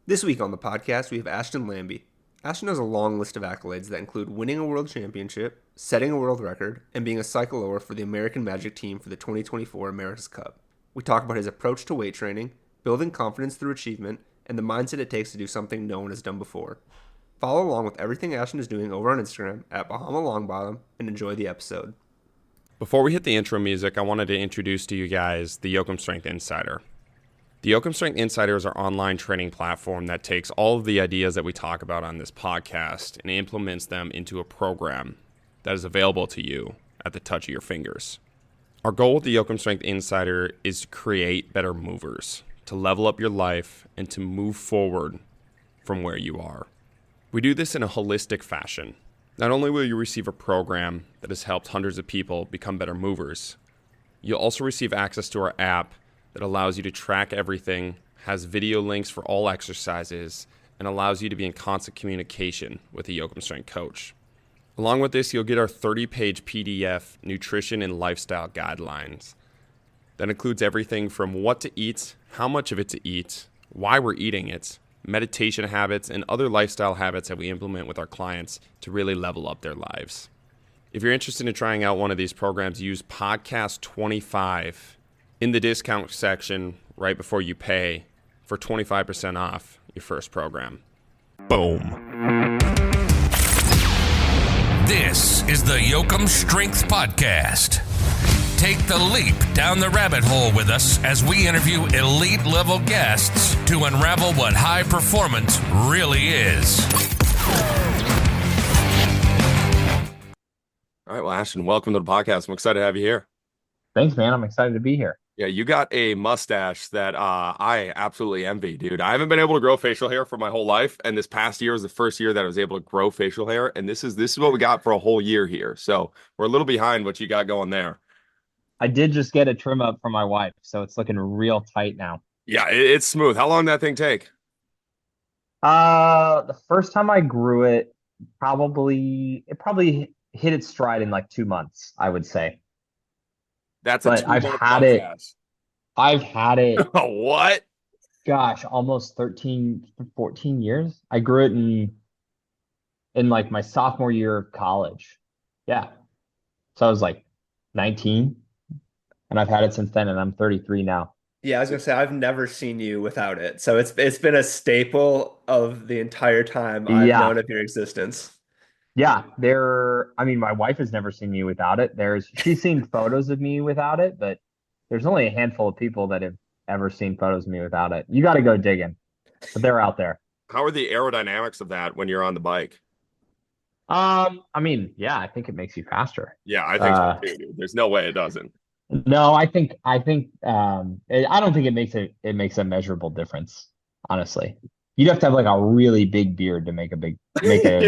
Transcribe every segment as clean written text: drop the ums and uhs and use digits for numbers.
This week on the podcast, we have Ashton Lambie. Ashton has a long list of accolades that include winning a world championship, setting a world record, and being a cycloer for the American Magic team for the 2024 America's Cup. We talk about his approach to weight training, building confidence through achievement, and the mindset it takes to do something no one has done before. Follow along with everything Ashton is doing over on Instagram at Bahama Longbottom and enjoy the episode. Before we hit the intro music, I wanted to introduce to you guys the Yoakum Strength Insider. The Yoakum Strength Insider is our online training platform that takes all of the ideas that we talk about on this podcast and implements them into a program that is available to you at the touch of your fingers. Our goal with the Yoakum Strength Insider is to create better movers, to level up your life, and to move forward from where you are. We do this in a holistic fashion. Not only will you receive a program that has helped hundreds of people become better movers, you'll also receive access to our app that allows you to track everything, has video links for all exercises, and allows you to be in constant communication with a Yoakum Strength coach. Along with this, you'll get our 30-page PDF nutrition and lifestyle guidelines. That includes everything from what to eat, how much of it to eat, why we're eating it, meditation habits, and other lifestyle habits that we implement with our clients to really level up their lives. If you're interested in trying out one of these programs, use podcast 25 in the discount section right before you pay for 25% off your first program. Boom. This is the Yoakum Strength Podcast. Take the leap down the rabbit hole with us as we interview elite level guests to unravel what high performance really is. All right, well, Ashton, welcome to the podcast. I'm excited to have you here. Thanks, man. I'm excited to be here. Yeah, you got a mustache that I absolutely envy, dude. I haven't been able to grow facial hair for my whole life, and this past year was the first year that I was able to grow facial hair, and this is what we got for a whole year here. So we're a little behind what you got going there. I did just get a trim up from my wife, so it's looking real tight now. Yeah, it's smooth. How long did that thing take? The first time I grew it, it probably hit its stride in like 2 months, I would say. That's a But I've had it, What? gosh, almost 13, 14 years. I grew it in like my sophomore year of college. Yeah. So I was like 19, and I've had it since then, and I'm 33 now. Yeah, I was gonna say I've never seen you without it, so it's been a staple of the entire time I've Yeah. known of your existence. Yeah, my wife has never seen me without it. She's seen photos of me without it, but there's only a handful of people that have ever seen photos of me without it. You got to go digging, but they're out there. How are the aerodynamics of that when you're on the bike? Yeah, I think it makes you faster. Yeah, I think so too, dude. There's no way it doesn't. No, I don't think it makes a measurable difference, honestly. You'd have to have like a really big beard to make a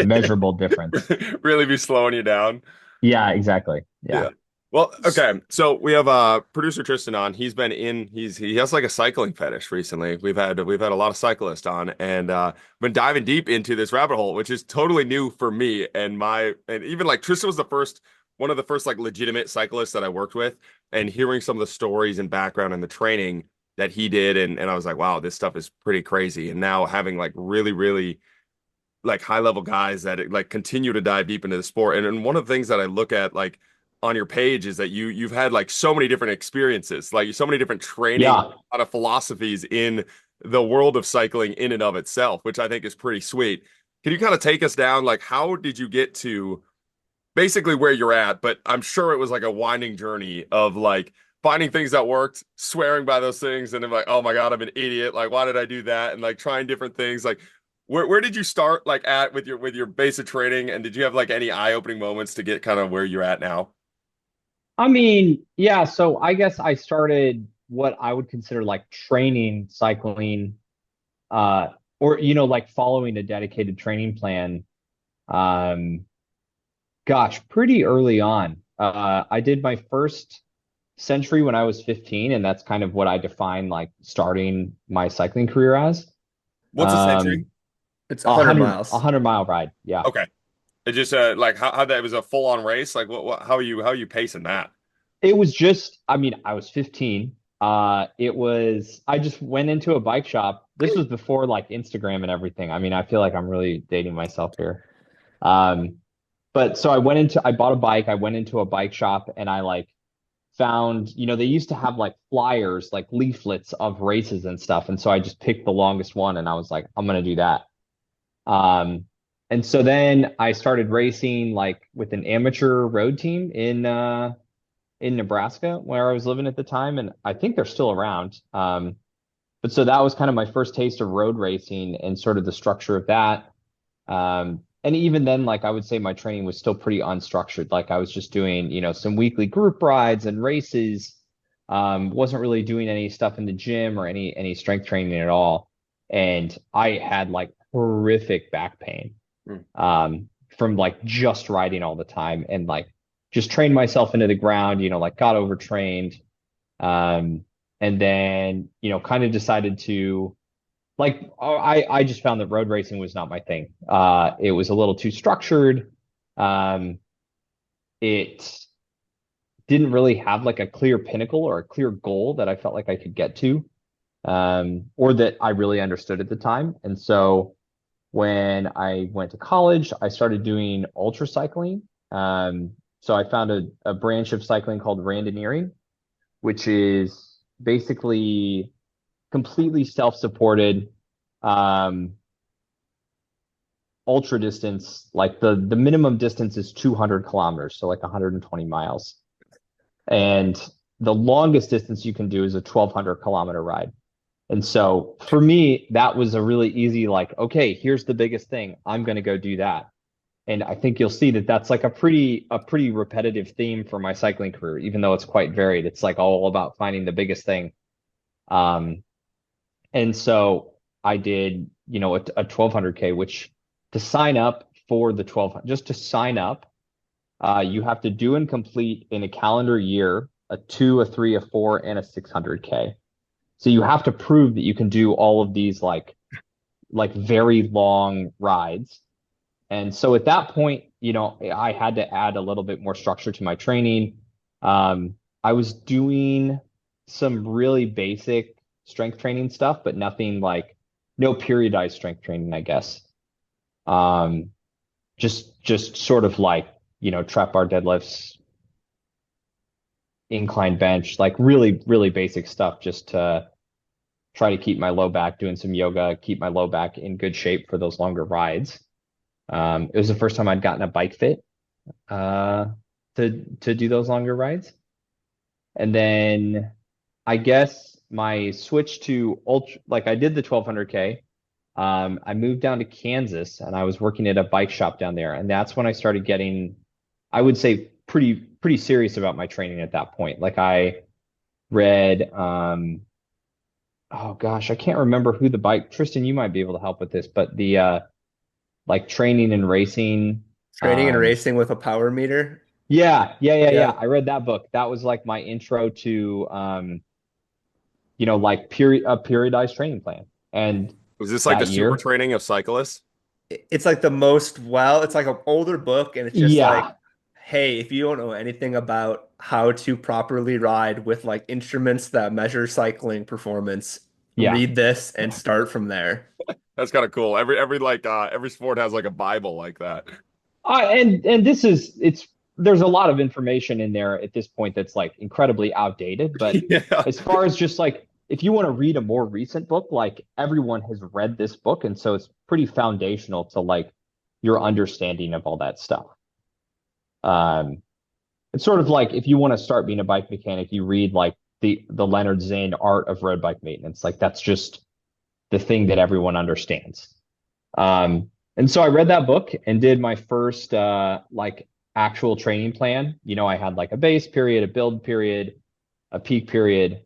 measurable difference. Really be slowing you down. Yeah, exactly. Yeah. Well, okay. So we have producer Tristan on. He has like a cycling fetish recently. We've had a lot of cyclists on, and been diving deep into this rabbit hole, which is totally new for me and even like Tristan was one of the first like legitimate cyclists that I worked with, and hearing some of the stories and background and the training that he did, and I was like, wow, this stuff is pretty crazy. And now having like really, really like high level guys that like continue to dive deep into the sport. And one of the things that I look at like on your page is that you've had like so many different experiences, like so many different training, a lot of philosophies in the world of cycling in and of itself, which I think is pretty sweet. Can you kind of take us down? Like, how did you get to basically where you're at? But I'm sure it was like a winding journey of like finding things that worked, swearing by those things, and then like, oh my God, I'm an idiot. Like, why did I do that? And like trying different things. Like, where did you start like at with your basic training? And did you have like any eye-opening moments to get kind of where you're at now? Yeah, so I guess I started what I would consider like training cycling, or like following a dedicated training plan. Pretty early on. I did my first century when I was 15, and that's kind of what I define like starting my cycling career as. What's a century? It's 100 miles. 100-mile ride. Yeah. Okay. It just like how that was a full-on race. Like how are you pacing that? It was just, I was 15. I just went into a bike shop this was before like Instagram and everything. I mean, I feel like I'm really dating myself here. Um, but so I bought a bike. I went into a bike shop and I like found, they used to have like flyers, like leaflets of races and stuff. And so I just picked the longest one and I was like, I'm gonna do that. Um, and so then I started racing like with an amateur road team in Nebraska where I was living at the time, and I think they're still around. But so that was kind of my first taste of road racing and sort of the structure of that. And even then, like I would say my training was still pretty unstructured. Like I was just doing, some weekly group rides and races. Wasn't really doing any stuff in the gym or any strength training at all. And I had like horrific back pain from like just riding all the time and like just trained myself into the ground, like got overtrained. And then, kind of decided to like, I just found that road racing was not my thing. It was a little too structured. It didn't really have like a clear pinnacle or a clear goal that I felt like I could get to, or that I really understood at the time. And so when I went to college, I started doing ultra cycling. So I found a branch of cycling called randoneering, which is basically completely self-supported, ultra distance. Like the minimum distance is 200 kilometers, so like 120 miles. And the longest distance you can do is a 1,200-kilometer ride. And so for me, that was a really easy, like, okay, here's the biggest thing. I'm going to go do that. And I think you'll see that that's like a pretty repetitive theme for my cycling career, even though it's quite varied. It's like all about finding the biggest thing. And so I did, a 1,200K, which to sign up for the 1,200, just to sign up, you have to do and complete in a calendar year a 2, a 3, a 4, and a 600K. So you have to prove that you can do all of these like very long rides. And so at that point, I had to add a little bit more structure to my training. I was doing some really basic strength training stuff, but nothing like no periodized strength training, I guess. Just sort of like, trap bar deadlifts, incline bench, like really, really basic stuff just to try to keep my low back, doing some yoga, keep my low back in good shape for those longer rides. It was the first time I'd gotten a bike fit to do those longer rides. And then I guess my switch to ultra, like I did the 1,200K. I moved down to Kansas and I was working at a bike shop down there. And that's when I started getting, I would say, pretty serious about my training at that point. Like I read, oh gosh, I can't remember who the bike, Tristan, you might be able to help with this, but the like training and racing. Training and racing with a power meter. Yeah. Yeah. I read that book. That was like my intro to like a periodized training plan. And Was this like the that year, super training of cyclists? It's like it's like an older book, and it's just like, yeah, hey, if you don't know anything about how to properly ride with like instruments that measure cycling performance, yeah. read this and start from there. That's kind of cool. Every sport has like a Bible like that. And there's a lot of information in there at this point that's like incredibly outdated. But Yeah. as far as just like if you want to read a more recent book, like everyone has read this book, and so it's pretty foundational to like your understanding of all that stuff. It's sort of like if you want to start being a bike mechanic, you read like the Leonard Zane Art of Road Bike Maintenance. Like that's just the thing that everyone understands. And so I read that book and did my first like actual training plan. I had like a base period, a build period, a peak period,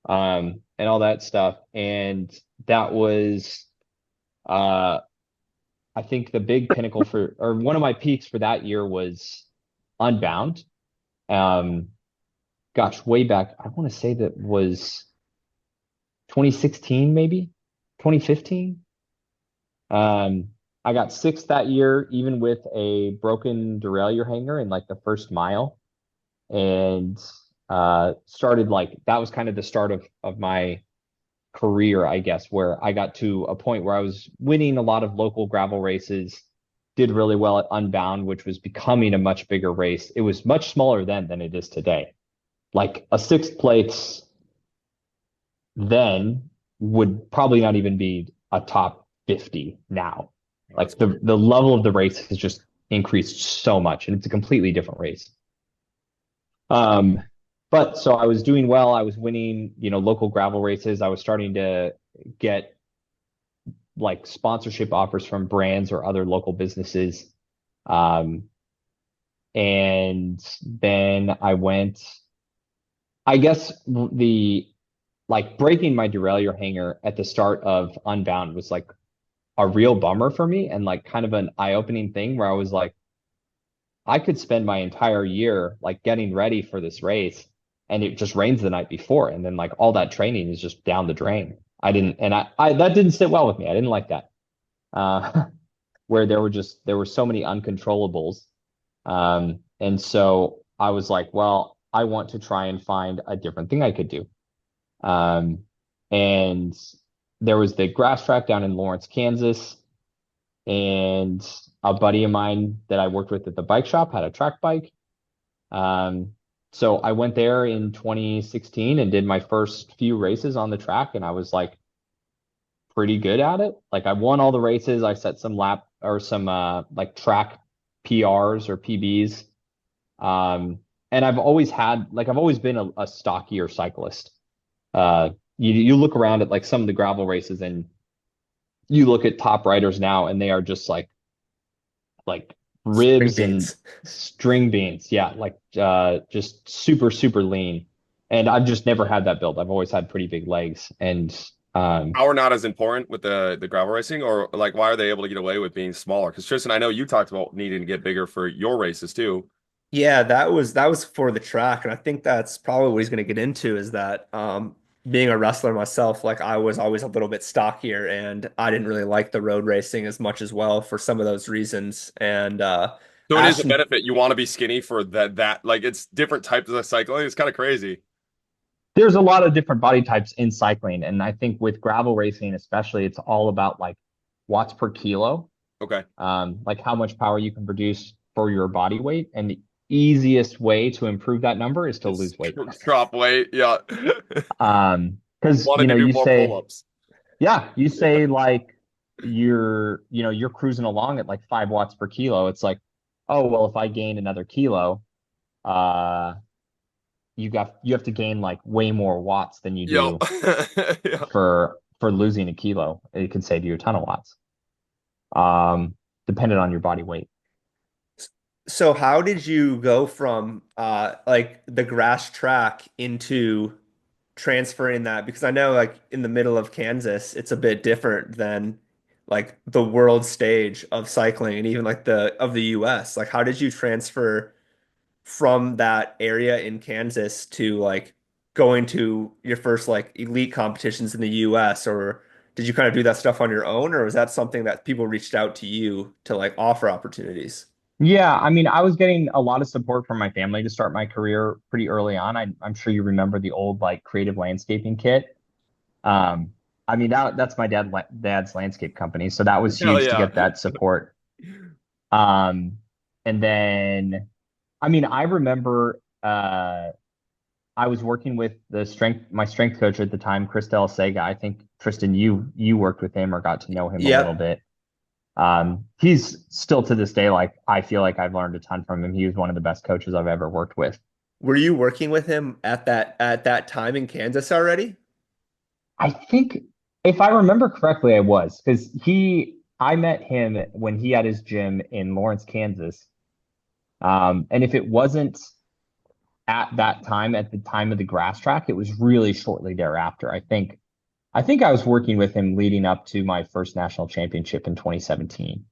and all that stuff. And that was I think the big pinnacle or one of my peaks for that year was Unbound. Gosh, way back, I want to say that was 2016, maybe 2015. I got sixth that year, even with a broken derailleur hanger in like the first mile, and started like that was kind of the start of my career, I guess, where I got to a point where I was winning a lot of local gravel races, did really well at Unbound, which was becoming a much bigger race. It was much smaller then than it is today. Like a sixth place then would probably not even be a top 50 now. Like the level of the race has just increased so much, and it's a completely different race. But so I was doing well. I was winning, local gravel races. I was starting to get like sponsorship offers from brands or other local businesses. And then I guess the like breaking my derailleur hanger at the start of Unbound was like a real bummer for me, and like kind of an eye-opening thing where I was like, I could spend my entire year like getting ready for this race, and it just rains the night before, and then like all that training is just down the drain. I that didn't sit well with me. I didn't like that. Where there were so many uncontrollables. And so I was like, well, I want to try and find a different thing I could do. And there was the grass track down in Lawrence, Kansas, and a buddy of mine that I worked with at the bike shop had a track bike. So I went there in 2016 and did my first few races on the track, and I was like pretty good at it. Like I won all the races. I set some lap or some like track PRs or PBs. And I've always been a stockier cyclist. You look around at like some of the gravel races and you look at top riders now and they are just like ribs and string beans. Yeah. Like, just super, super lean. And I've just never had that build. I've always had pretty big legs, and, power not as important with the gravel racing, or like why are they able to get away with being smaller? Because Tristan, I know you talked about needing to get bigger for your races too. Yeah, that was for the track, and I think that's probably what he's going to get into is that being a wrestler myself, like I was always a little bit stockier, and I didn't really like the road racing as much as well for some of those reasons. And So it is a Ashton, benefit. You want to be skinny for that like it's different types of cycling. It's kind of crazy. there's a lot of different body types in cycling. And I think with gravel racing, especially, it's all about like watts per kilo, Okay. like how much power you can produce for your body weight. And the easiest way to improve that number is to It's lose weight. drop weight. Yeah. Because, Wanted to do you more say, pull-ups. yeah, you say like you're cruising along at like 5 watts per kilo. It's like, oh, well, if I gain another kilo, uh, you have to gain like way more watts than you Yeah. do Yeah. for losing a kilo. It can save you a ton of watts, dependent on your body weight. so how did you go from like the grass track into transferring that? Because I know like in the middle of Kansas, it's a bit different than like the world stage of cycling and even like the US. Like how did you transfer from that area in Kansas to like going to your first like elite competitions in the US, or did you kind of do that stuff on your own, or was that something that people reached out to you to like offer opportunities? Yeah, I mean, I was getting a lot of support from my family to start my career pretty early on. I'm sure you remember the old like creative landscaping kit. Um, I mean that's my dad's landscape company, so that was Hell huge to yeah. get that support. Um, and then, I mean, I remember I was working with my strength coach at the time, Christel Sega. I think Tristan, you worked with him or got to know him a little Yep. bit. He's still to this day, like I feel like I've learned a ton from him. He was one of the best coaches I've ever worked with. Were you working with him at that time in Kansas already? I think if I remember correctly, I was because I met him when he had his gym in Lawrence, Kansas. And if it wasn't at that time, at the time of the grass track, it was really shortly thereafter. I think I was working with him leading up to my first national championship in 2017.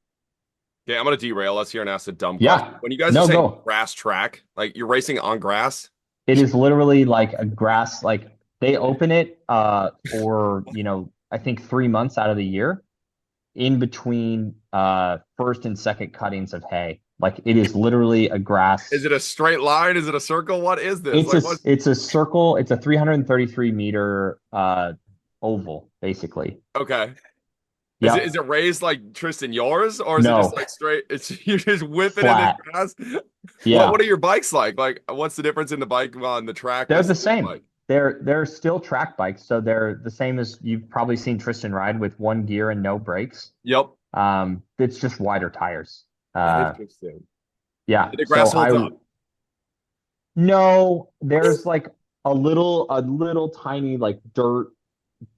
Okay, I'm gonna derail us here and ask a dumb question. Yeah, When you guys are no, saying go. grass track, like you're racing on grass? It is literally like a grass, like they open it for, I think 3 months out of the year in between first and second cuttings of hay. Like it is literally a grass. Is it a straight line? Is it a circle? What is this? It's a Like what? it's a circle. It's a 333 meter oval, basically. Okay. Yep. Is it raised like Tristan yours, or is it just No, like straight? It's you're just whipping in the flat. grass. Yeah. What are your bikes like? Like, what's the difference in the bike on the track They're the versus the same. bike? They're still track bikes, so they're the same as you've probably seen Tristan ride with one gear and no brakes. Yep. It's just wider tires. Uh, Interesting. yeah. The So grass holds up. no, there's like a little tiny like dirt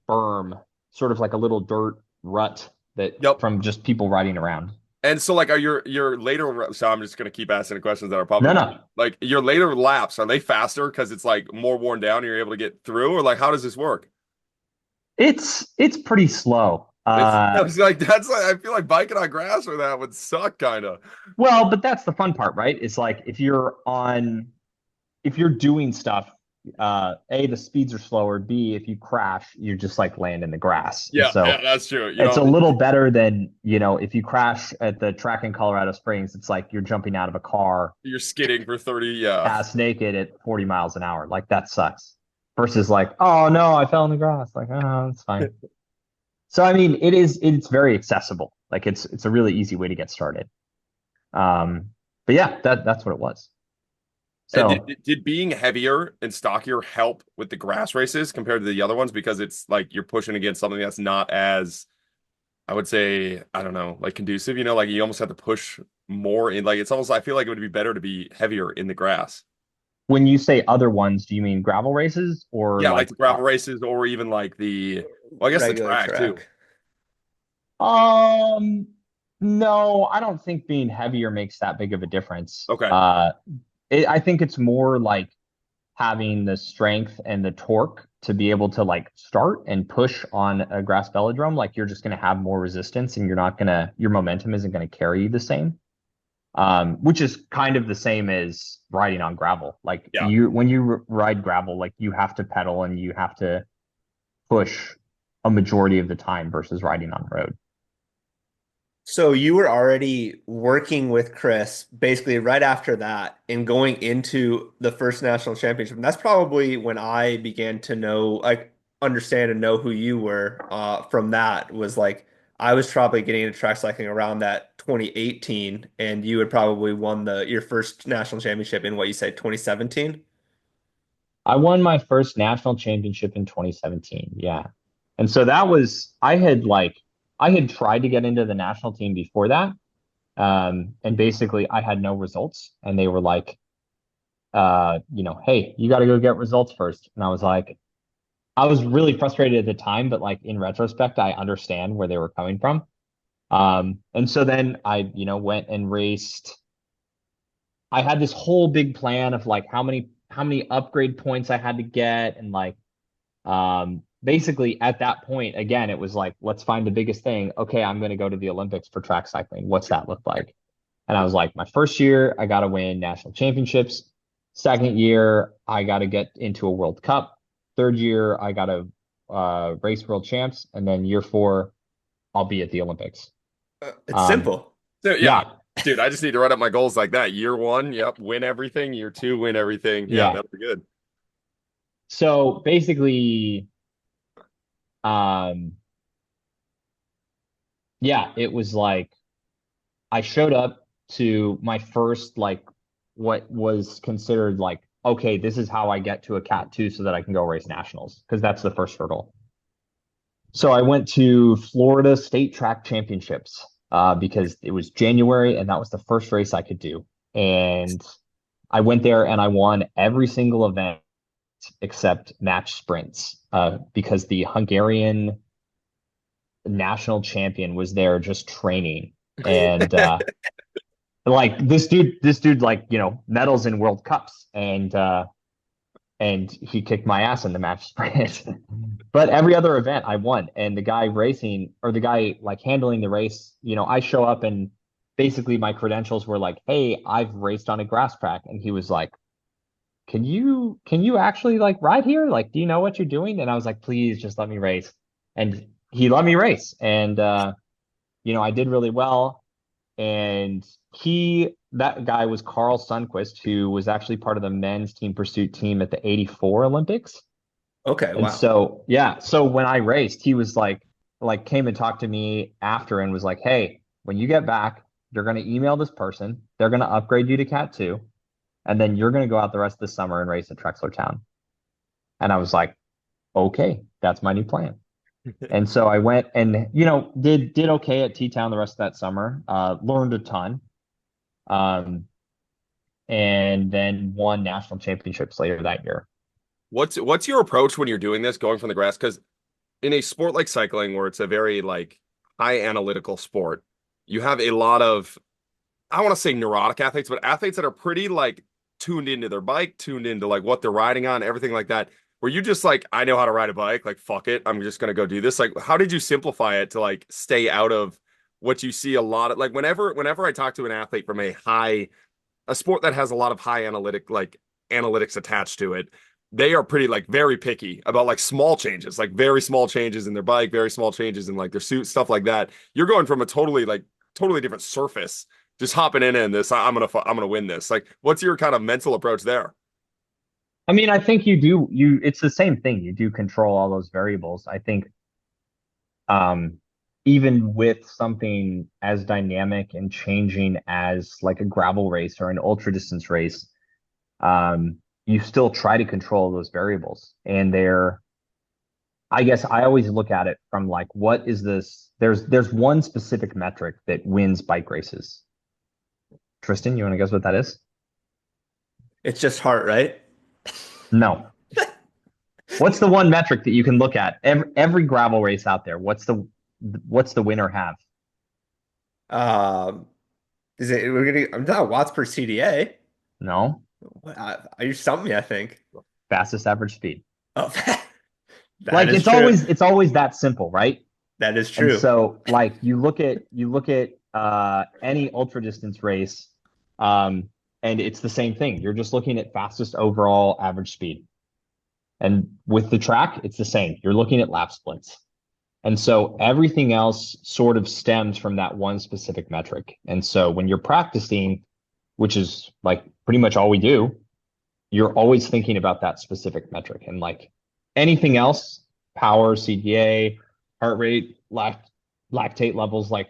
berm, sort of like a little dirt rut that Yep. from just people riding around. And so, like, are your later? So I'm just gonna keep asking the questions that are No, probably no, like your later laps. Are they faster because it's like more worn down and you're able to get through, or like how does this work? it's pretty slow. It's like that's like I feel like biking on grass or that would suck, kind of. Well, but that's the fun part, right? It's like if you're doing stuff, A, the speeds are slower. B, if you crash, you just like land in the grass. And Yeah, so that's true. You it's a know, little better than, if you crash at the track in Colorado Springs, it's like you're jumping out of a car you're skidding for 30. Yeah, ass naked at 40 miles an hour. Like that sucks. Versus like, oh no, I fell in the grass. Like, oh, it's fine. So I mean, it's very accessible. Like it's a really easy way to get started. But yeah, that's what it was. and So did being heavier and stockier help with the grass races compared to the other ones because it's like you're pushing against something that's not as I would say I don't know like conducive. You know, like you almost have to push more in. Like it's almost I feel like it would be better to be heavier in the grass. when you say other ones, do you mean gravel races or Yeah, like like the gravel races or even like well, I guess the Regular track too. track. um no, I don't think being heavier makes that big of a difference. Okay. I think it's more like having the strength and the torque to be able to like start and push on a grass velodrome. Like you're just going to have more resistance and your momentum isn't going to carry you the same. Which is kind of the same as riding on gravel. Like Yeah. when you ride gravel, like you have to pedal and you have to push a majority of the time versus riding on road. So you were already working with Chris basically right after that and going into the first national championship. And that's probably when I began to know, like, understand and know who you were from that was like, I was probably getting into track cycling around that 2018 and you had probably won your first national championship in what you said, 2017. I won my first national championship in 2017. Yeah. And so that was, I had tried to get into the national team before that. And basically I had no results and they were like, hey, you got to go get results first. And I was really frustrated at the time, but like in retrospect, I understand where they were coming from. And so then I, went and raced. I had this whole big plan of like how many upgrade points I had to get. And like, basically at that point, again, it was like, let's find the biggest thing. Okay, I'm going to go to the Olympics for track cycling. What's that look like? And I was like, my first year, I got to win national championships. Second year, I got to get into a World Cup. Third year, I got to race world champs. And then year four, I'll be at the Olympics. It's Um, simple. So yeah, yeah, dude, I just need to write up my goals like that. Year one, yep, win everything. Year two, win everything. Yeah, yeah. that'll be good. So basically, um, yeah, it was like I showed up to my first like what was considered like, okay, this is how I get to a Cat 2 so that I can go race nationals, because that's the first hurdle. So I went to Florida State Track Championships because it was January and that was the first race I could do. And I went there and I won every single event except match sprints because the Hungarian national champion was there just training. And like this dude like, medals in World Cups and he kicked my ass in the match sprint. But every other event I won. And the guy racing or the guy like handling the race, I show up and basically my credentials were like, hey, I've raced on a grass track. And he was like, can you actually like ride here? Like, do you know what you're doing? And I was like, please just let me race. And he let me race. And I did really well. And that guy was Carl Sundquist, who was actually part of the men's team pursuit team at the '84 Olympics. Okay, And wow. so, yeah, so when I raced, he was like came and talked to me after and was like, "Hey, when you get back, you're going to email this person. They're going to upgrade you to Cat 2, and then you're going to go out the rest of the summer and race at Trexler Town." And I was like, "Okay, that's my new plan." And so I went and, did okay at T-Town the rest of that summer. Learned a ton. Um, and then won national championships later that year. What's your approach when you're doing this, going from the grass? Because in a sport like cycling, where it's a very like high analytical sport, you have a lot of, I want to say neurotic athletes, but athletes that are pretty like tuned into their bike, tuned into like what they're riding on, everything like that. Where you just like, I know how to ride a bike, like fuck it, I'm just gonna go do this. Like, how did you simplify it to like stay out of what you see a lot of? Like, whenever I talk to an athlete from a sport that has a lot of high analytics attached to it, they are pretty like very picky about like small changes, like very small changes in their bike, very small changes in like their suit, stuff like that. You're going from a totally different surface, just hopping in this. I'm gonna win this. Like, what's your kind of mental approach there? I mean, I think it's the same thing. You do control all those variables. I think, um, even with something as dynamic and changing as like a gravel race or an ultra distance race, you still try to control those variables. And I guess I always look at it from like, what is this? There's one specific metric that wins bike races. Tristan, you want to guess what that is? It's just heart, right? No. What's the one metric that you can look at? Every gravel race out there, what's the winner have? Um, is it we're gonna I'm not watts per CDA. No, You stumped me, I think. fastest average speed. Oh, that Like is true. it's always that simple, right? That is And true. so like you look at any ultra distance race, um, and it's the same thing. You're just looking at fastest overall average speed. And with the track, it's the same. You're looking at lap splits. And so everything else sort of stems from that one specific metric. And so when you're practicing, which is like pretty much all we do, you're always thinking about that specific metric. And like anything else, power, CDA, heart rate, lactate levels, like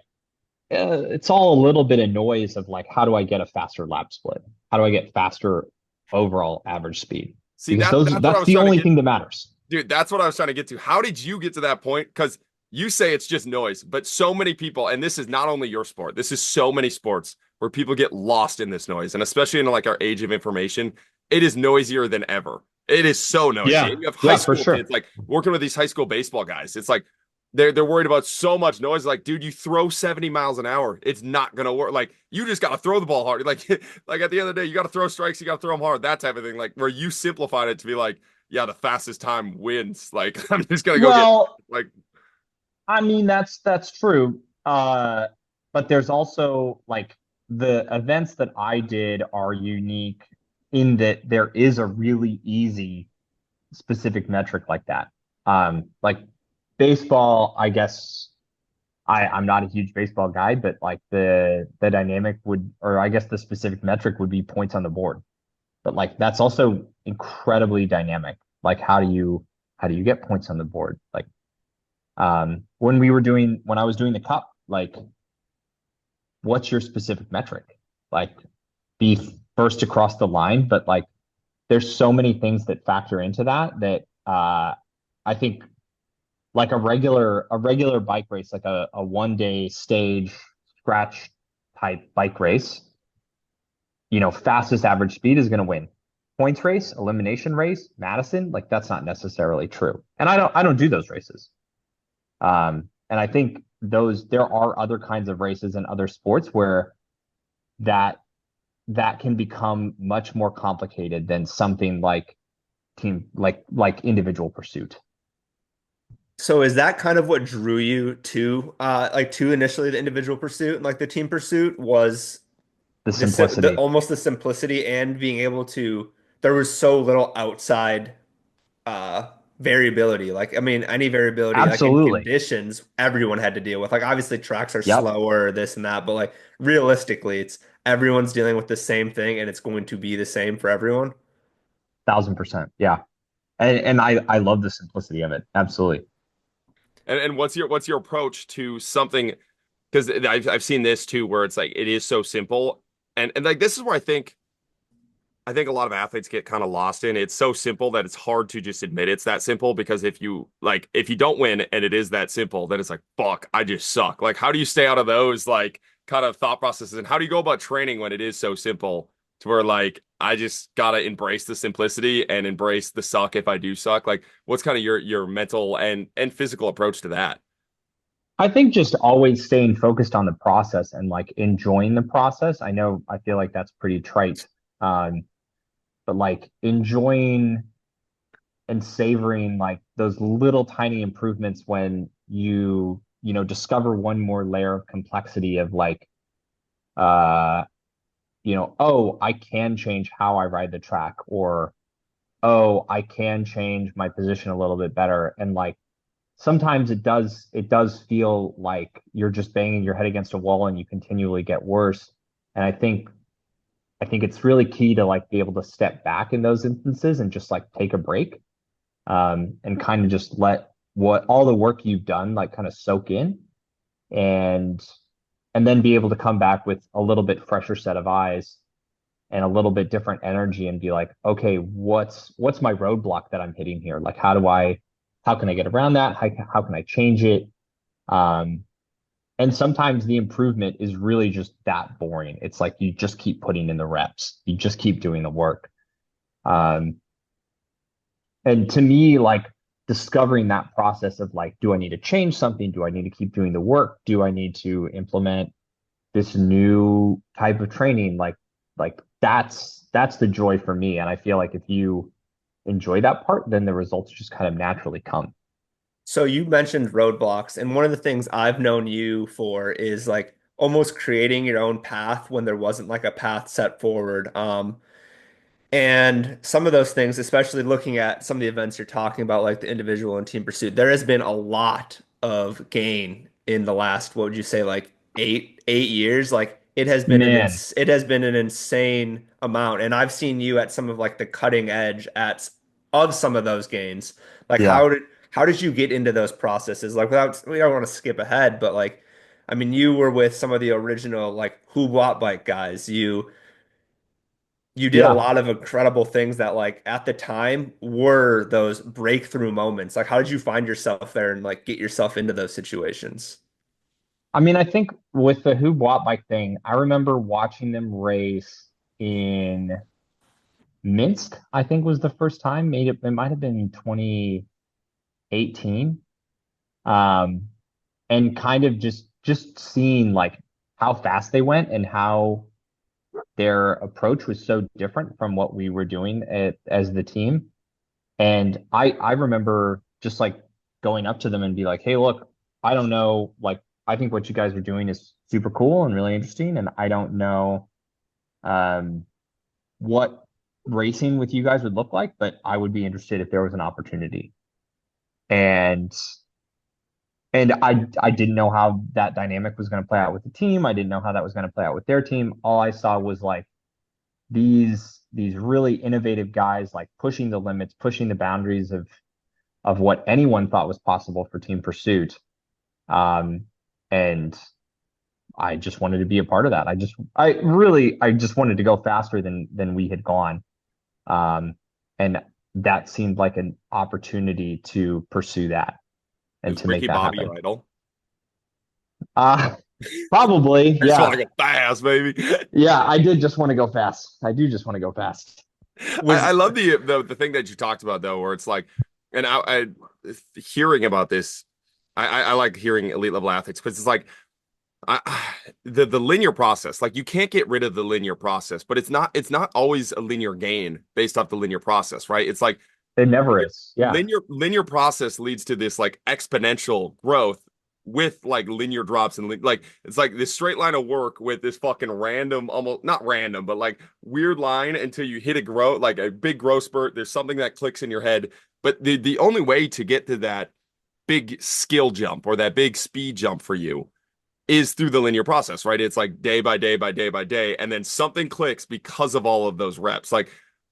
it's all a little bit of noise of like, how do I get a faster lap split? How do I get faster overall average speed? See, Because that's what I that's was the trying to only get. thing that matters. Dude, that's what I was trying to get to. How did you get to that point? Because you say it's just noise, but so many people, and this is not only your sport, this is so many sports where people get lost in this noise. And especially in like our age of information, it is noisier than ever. It is so noisy. Yeah. And you have high Yeah, for school sure. kids like working with these high school baseball guys. It's like they're worried about so much noise. Like, dude, you throw 70 miles an hour. It's not gonna work. Like, you just gotta throw the ball hard. Like, like at the end of the day, you gotta throw strikes, you gotta throw them hard, that type of thing. Like where you simplified it to be like, yeah, the fastest time wins. Like, I'm just gonna go get Well, like, I mean, that's true. But there's also like the events that I did are unique in that there is a really easy specific metric like that. Like baseball, I guess I'm not a huge baseball guy, but like the dynamic would, or I guess the specific metric would be points on the board. But like that's also incredibly dynamic. Like how do you get points on the board? Like when I was doing the cup, like what's your specific metric? Like be first across the line, but like there's so many things that factor into that I think like a regular bike race, like a 1 day stage scratch type bike race, fastest average speed is going to win. Points race, elimination race, Madison, like that's not necessarily true. And I don't do those races. And I think there are other kinds of races in other sports where that that can become much more complicated than something like team like individual pursuit. So is that kind of what drew you to to initially the individual pursuit and like the team pursuit was The the simplicity. almost the simplicity and being able to there was so little outside uh variability. Like I mean any variability like in Absolutely. conditions everyone had to deal with. Like obviously tracks are Yep. slower, this and that, but like realistically it's everyone's dealing with the same thing and it's going to be the same for everyone. 1,000%. Yeah. And I love the simplicity of it. Absolutely. And what's your approach to something? Because I've seen this too, where it's like it is so simple, and like this is where I think a lot of athletes get kind of lost in. It's so simple that it's hard to just admit it's that simple because if you don't win and it is that simple, then it's like, fuck, I just suck. Like, how do you stay out of those like kind of thought processes? And how do you go about training when it is so simple to where like I just gotta embrace the simplicity and embrace the suck if I do suck? Like, what's kind of your mental and physical approach to that? I think just always staying focused on the process and like enjoying the process. I feel like that's pretty trite. Um, but like enjoying and savoring like those little tiny improvements when you discover one more layer of complexity of like uh oh, I can change how I ride the track, or oh, I can change my position a little bit better. And like sometimes it does feel like you're just banging your head against a wall and you continually get worse. And I think it's really key to like be able to step back in those instances and just like take a break, and kind of just let what all the work you've done like kind of soak in, and then be able to come back with a little bit fresher set of eyes and a little bit different energy and be like, okay, what's my roadblock that I'm hitting here? Like, how can I get around that? How can I change it? Um, and sometimes the improvement is really just that boring. It's like you just keep putting in the reps, you just keep doing the work. Um, and to me, like discovering that process of like, do I need to change something? Do I need to keep doing the work? Do I need to implement this new type of training? Like that's the joy for me. And I feel like if you enjoy that part, then the results just kind of naturally come. So you mentioned roadblocks, and one of the things I've known you for is like almost creating your own path when there wasn't like a path set forward. And some of those things, especially looking at some of the events you're talking about, like the individual and team pursuit, there has been a lot of gain in the last, what would you say, like eight years? Like Man, it has been an insane amount. And I've seen you at some of like the cutting edge of some of those gains. Like yeah. how did you get into those processes? Like without we don't want to skip ahead, but like I mean you were with some of the original like who bought bike guys. You did a Yeah. lot of incredible things that like at the time were those breakthrough moments. Like how did you find yourself there and like get yourself into those situations? I mean, I think with the Who Bought Bike thing, I remember watching them race in Minsk, I think was the first time. It might have been 2018. Um, and kind of just seeing like how fast they went and how their approach was so different from what we were doing as the team. And I remember just like going up to them and be like, "Hey, look, I don't know, like I think what you guys are doing is super cool and really interesting, and I don't know um what racing with you guys would look like, but I would be interested if there was an opportunity." And I didn't know how that dynamic was going to play out with the team. I didn't know how that was going to play out with their team. All I saw was like these really innovative guys like pushing the limits, pushing the boundaries of what anyone thought was possible for team pursuit. Um, and I just wanted to be a part of that. I just wanted to go faster than we had gone. Um, and that seemed like an opportunity to pursue that and Is to make Ricky that Bobby happen. your idol? Uh Probably, I just want yeah. to go fast, baby. Yeah, I did just want to go fast. I do just want to go fast. I Was love the thing that you talked about though, where it's like, and I hearing about this, I like hearing elite level athletes because it's like I, the linear process. Like you can't get rid of the linear process, but it's not always a linear gain based off the linear process, right? It's like It never is. Yeah. linear process leads to this like exponential growth with like linear drops and like it's like this straight line of work with this fucking random, almost not random but like weird line until you hit a growth, like a big growth spurt. There's something that clicks in your head, but the only way to get to that big skill jump or that big speed jump for you is through the linear process, right? It's like day by day by day by day, and then something clicks because of all of those reps. Like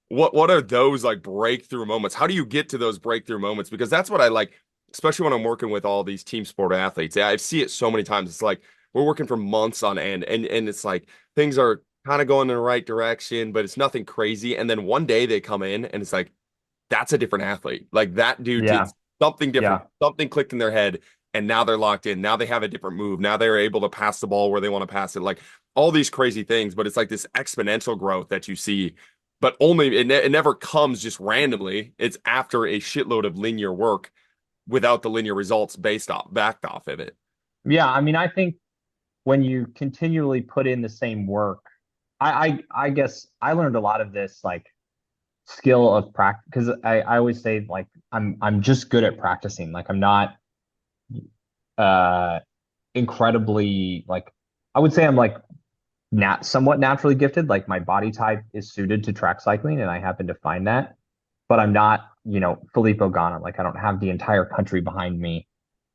what are those like breakthrough moments? How do you get to those breakthrough moments? Because that's what I like, especially when I'm working with all these team sport athletes. Yeah, I see it so many times. It's like we're working for months on end, and it's like things are kind of going in the right direction, but it's nothing crazy. And then one day they come in and it's like that's a different athlete. Like that dude did Yeah. something different, Yeah. something clicked in their head, and now they're locked in. Now they have a different move. Now they're able to pass the ball where they want to pass it. Like all these crazy things, but it's like this exponential growth that you see, but only it never comes just randomly. It's after a shitload of linear work without the linear results based off backed off of it. Yeah. I mean, I think when you continually put in the same work, I guess I learned a lot of this like skill of practice because I always say like I'm just good at practicing. Like I'm not uh incredibly like I would say I'm like somewhat naturally gifted. Like my body type is suited to track cycling, and I happen to find that. But I'm not, Filippo Ganna. Like I don't have the entire country behind me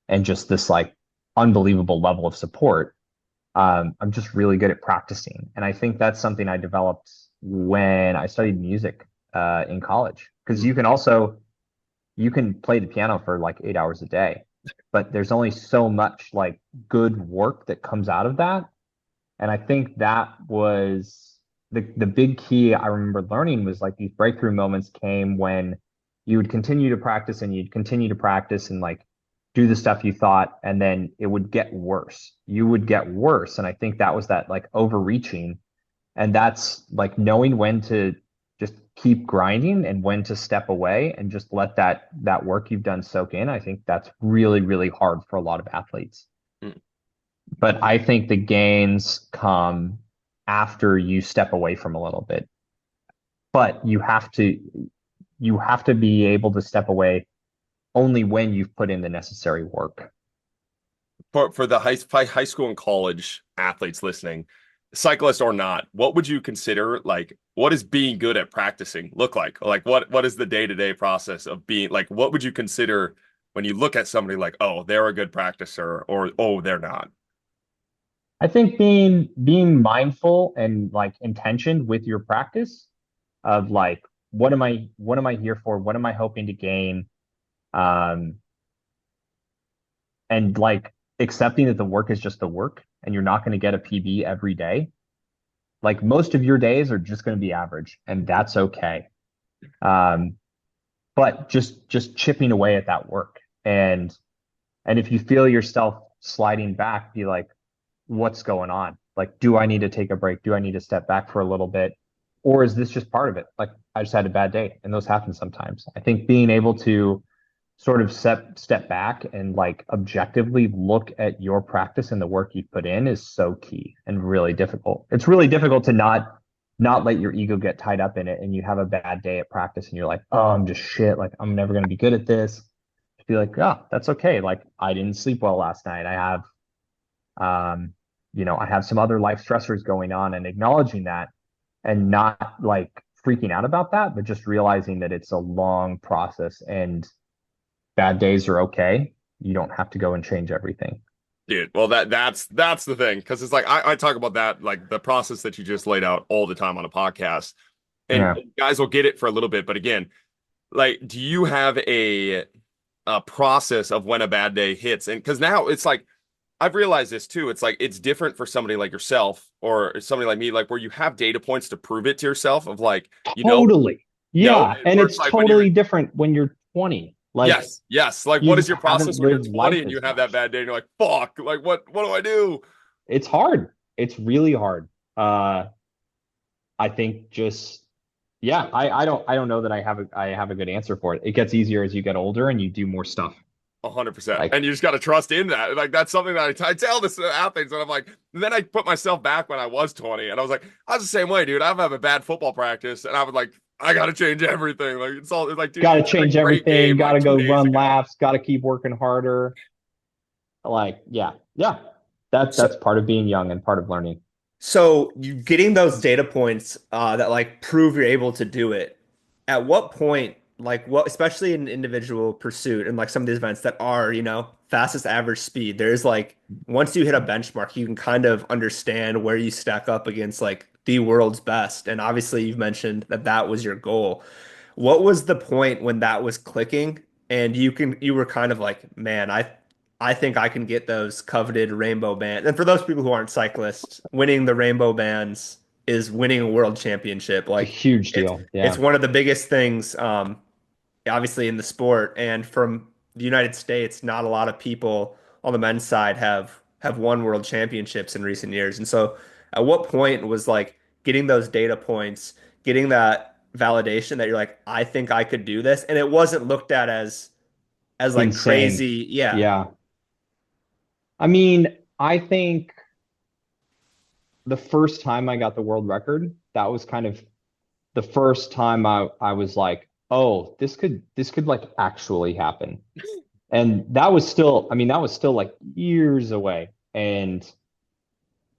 and just this like unbelievable level of support. I'm just really good at practicing, and I think that's something I developed when I studied music in college. Because you can play the piano for like 8 hours a day, but there's only so much like good work that comes out of that. And I think that was the big key I remember learning was like these breakthrough moments came when you would continue to practice and you'd continue to practice and like do the stuff you thought, and then it would get worse. You would get worse. And I think that was that like overreaching. And that's like knowing when to just keep grinding and when to step away and just let that work you've done soak in. I think that's really, really hard for a lot of athletes. Mm. But I think the gains come after you step away from a little bit. But you have to be able to step away only when you've put in the necessary work. For the high school and college athletes listening, cyclist or not, what would you consider like what does being good at practicing look like? Like what is the day-to-day process of being like what would you consider when you look at somebody like, oh, they're a good practicer or oh, they're not? I think being mindful and like intentioned with your practice of like what am I here for? What am I hoping to gain? Um, and like accepting that the work is just the work and you're not going to get a PB every day. Like most of your days are just going to be average, and that's okay. Um, but just chipping away at that work. And if you feel yourself sliding back, be like, what's going on? Like, do I need to take a break? Do I need to step back for a little bit? Or is this just part of it? Like, I just had a bad day, and those happen sometimes. I think being able to sort of step back and like objectively look at your practice and the work you put in is so key and really difficult. It's really difficult to not let your ego get tied up in it, and you have a bad day at practice and you're like, oh, I'm just shit. Like I'm never going to be good at this. Be like, oh, that's okay. Like I didn't sleep well last night. Um, I have some other life stressors going on, and acknowledging that and not like freaking out about that, but just realizing that it's a long process and bad days are okay. You don't have to go and change everything. Dude, well that's the thing because it's like I talk about that like the process that you just laid out all the time on a podcast, and Yeah. guys will get it for a little bit, but again, like, do you have a process of when a bad day hits? And because now it's like I've realized this too. It's like it's different for somebody like yourself or somebody like me, like where you have data points to prove it to yourself of like, Totally. no, Yeah. And where it's it's like when you're totally different when you're 20. Like yes. Like you what is just your haven't process when you're lived 20 life and you as have that much. bad day and you're like, fuck, like what do I do? It's hard. It's really hard. I think just yeah, I don't know that I have a good answer for it. It gets easier as you get older and you do more stuff. 100%. Like And you just got to trust in that. Like, that's something that I tell this to athletes. And I'm like, then I put myself back when I was 20. And I was like, I was the same way, dude. I have a bad football practice. And I was like, I got to change everything. Like, it's like, dude, got you to had a change great everything, game got like to two go days run ago. laps, got to keep working harder. Like, yeah. Yeah. That's So, part of being young and part of learning. so you getting those data points that like prove you're able to do it. At what point, like what, especially in individual pursuit and like some of these events that are, fastest average speed, there's like once you hit a benchmark, you can kind of understand where you stack up against like be world's best. And obviously, you've mentioned that that was your goal. What was the point when that was clicking and you were kind of like, man, I think I can get those coveted rainbow bands. And for those people who aren't cyclists, winning the rainbow bands is winning a world championship. It's a Like huge it's deal. it's Yeah. one of the biggest things, obviously in the sport. And from the United States, not a lot of people on the men's side have won world championships in recent years. And so, at what point was like getting those data points, getting that validation that you're like, I think I could do this, and it wasn't looked at as like Insane. crazy. Yeah. Yeah. I mean, I think the first time I got the world record, that was kind of the first time I was like, oh, this could like actually happen. And that was still, I mean, that was still like years away. And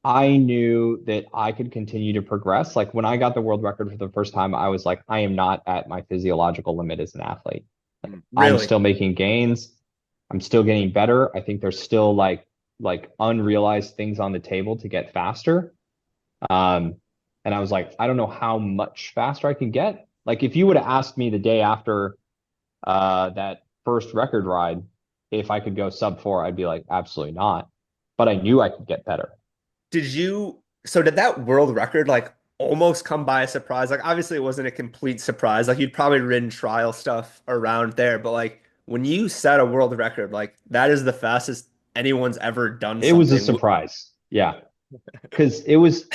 I knew that I could continue to progress. Like when I got the world record for the first time, I was like, I am not at my physiological limit as an athlete. I'm Really? still making gains. I'm still getting better. I think there's still like unrealized things on the table to get faster. Um, and I was like, I don't know how much faster I can get. Like if you would have asked me the day after that first record ride if I could go sub 4, I'd be like, absolutely not. But I knew I could get better. Did that world record like almost come by a surprise? Like obviously it wasn't a complete surprise. Like you'd probably ridden trial stuff around there, but like when you set a world record, like that is the fastest anyone's ever done It was a something. surprise. Yeah. Because it was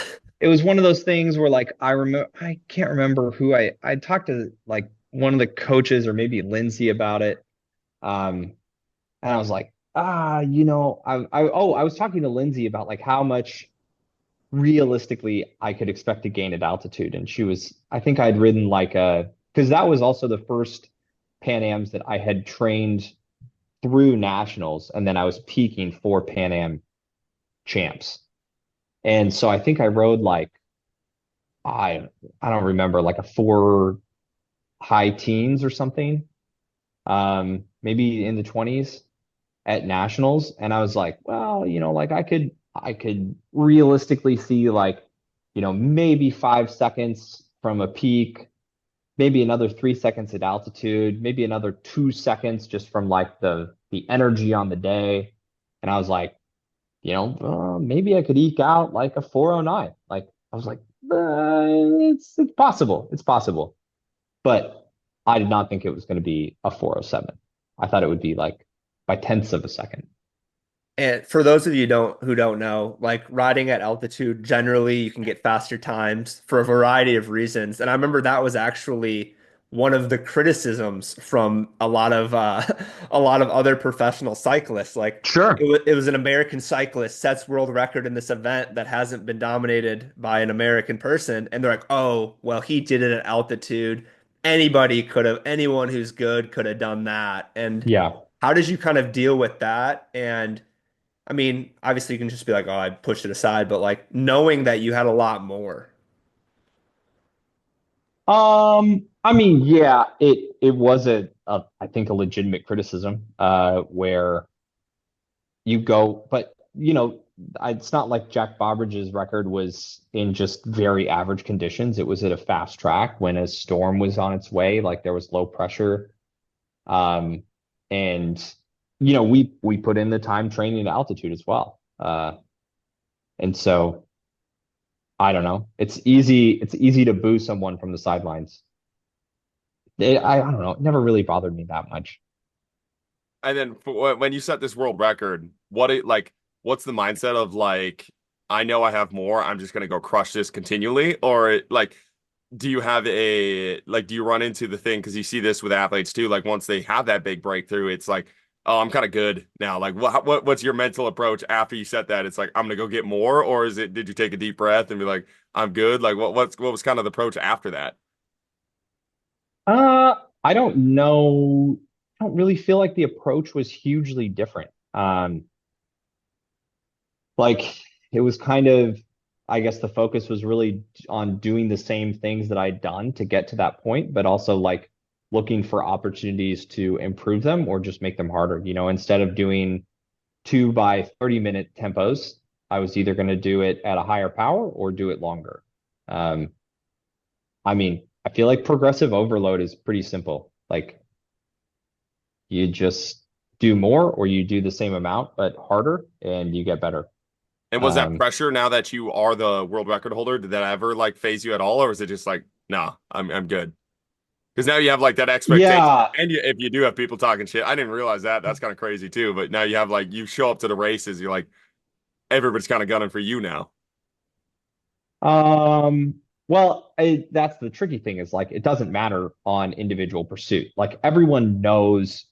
one of those things where like I can't remember who I talked to like one of the coaches or maybe Lindsay about it. Um, and I was like, I was talking to Lindsay about like how much realistically I could expect to gain at altitude. And I think I'd ridden because that was also the first Pan Ams that I had trained through nationals. And then I was peaking for Pan Am champs. And so I think I rode like, I don't remember, like a 4 high teens or something, maybe in the 20s at nationals. And I was like, well, like I could realistically see like, maybe 5 seconds from a peak, maybe another 3 seconds at altitude, maybe another 2 seconds just from like the energy on the day. And I was like, maybe I could eke out like a 409. Like I was like, it's possible. It's possible. But I did not think it was going to be a 407. I thought it would be like by tenths of a second. And for those of you who don't know, like riding at altitude, generally you can get faster times for a variety of reasons. And I remember that was actually one of the criticisms from a lot of a lot of other professional cyclists. Like Sure. it was an American cyclist sets world record in this event that hasn't been dominated by an American person, and they're like, oh, well, he did it at altitude. Anyone who's good could have done that. And Yeah. how did you kind of deal with that? And I mean, obviously you can just be like, oh, I pushed it aside, but like knowing that you had a lot more. I mean, yeah, it was I think a legitimate criticism, where you go, but it's not like Jack Bobridge's record was in just very average conditions. It was at a fast track when a storm was on its way, like there was low pressure. Um, and we put in the time training at altitude as well. And so I don't know. It's easy to boo someone from the sidelines. I don't know. It never really bothered me that much. And then when you set this world record, what's the mindset of like, I know I have more, I'm just gonna go crush this continually, or like, do you have do you run into the thing because you see this with athletes too? Like once they have that big breakthrough, it's like, oh, I'm kind of good now. Like, what's your mental approach after you set that? It's like I'm gonna go get more, or did you take a deep breath and be like, I'm good? Like, what was kind of the approach after that? I don't know. I don't really feel like the approach was hugely different. Like it was kind of, I guess the focus was really on doing the same things that I'd done to get to that point, but also like looking for opportunities to improve them or just make them harder. Instead of doing 2 by 30-minute tempos, I was either going to do it at a higher power or do it longer. Um, I mean, I feel like progressive overload is pretty simple. Like you just do more or you do the same amount but harder and you get better. And was that Um, pressure now that you are the world record holder? Did that ever like phase you at all, or is it just like, nah, I'm good? Because now you have like that expectation, yeah. and if you do have people talking shit, I didn't realize that. That's kind of crazy too. But now you have like you show up to the races, you're like everybody's kind of gunning for you now. Well, that's the tricky thing is like it doesn't matter on individual pursuit. Like everyone knows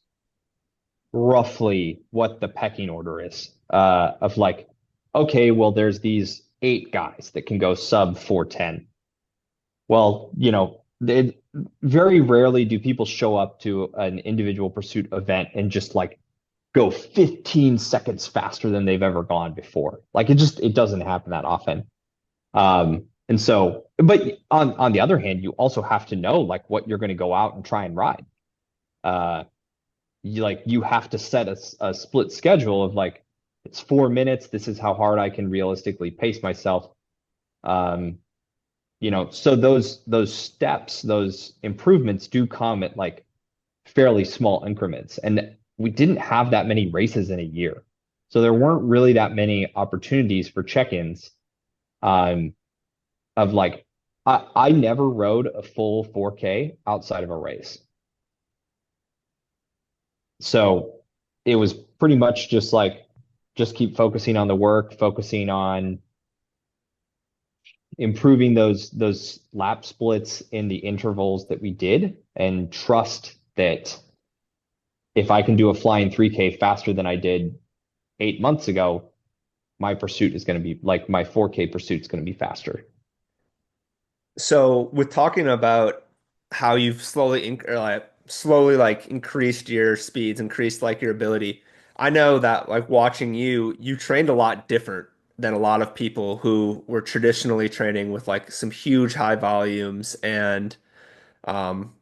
roughly what the pecking order is of like, okay, well, there's these 8 guys that can go sub 410. Well, very rarely do people show up to an individual pursuit event and just like go 15 seconds faster than they've ever gone before. Like it doesn't happen that often. And so, but on the other hand, you also have to know like what you're going to go out and try and ride. Uh, you have to set a split schedule of like it's 4 minutes. This is how hard I can realistically pace myself. Um, so those steps, those improvements do come at like fairly small increments, and we didn't have that many races in a year, so there weren't really that many opportunities for check-ins. Um, of like I never rode a full 4K outside of a race. So it was pretty much just like just keep focusing on the work, focusing on improving those lap splits in the intervals that we did and trust that if I can do a flying 3K faster than I did 8 months ago, my pursuit is going to be like my 4K pursuit is going to be faster. So with talking about how you've slowly like increased your speeds, increased like your ability, I know that like watching you, you trained a lot different than a lot of people who were traditionally training with like some huge high volumes and um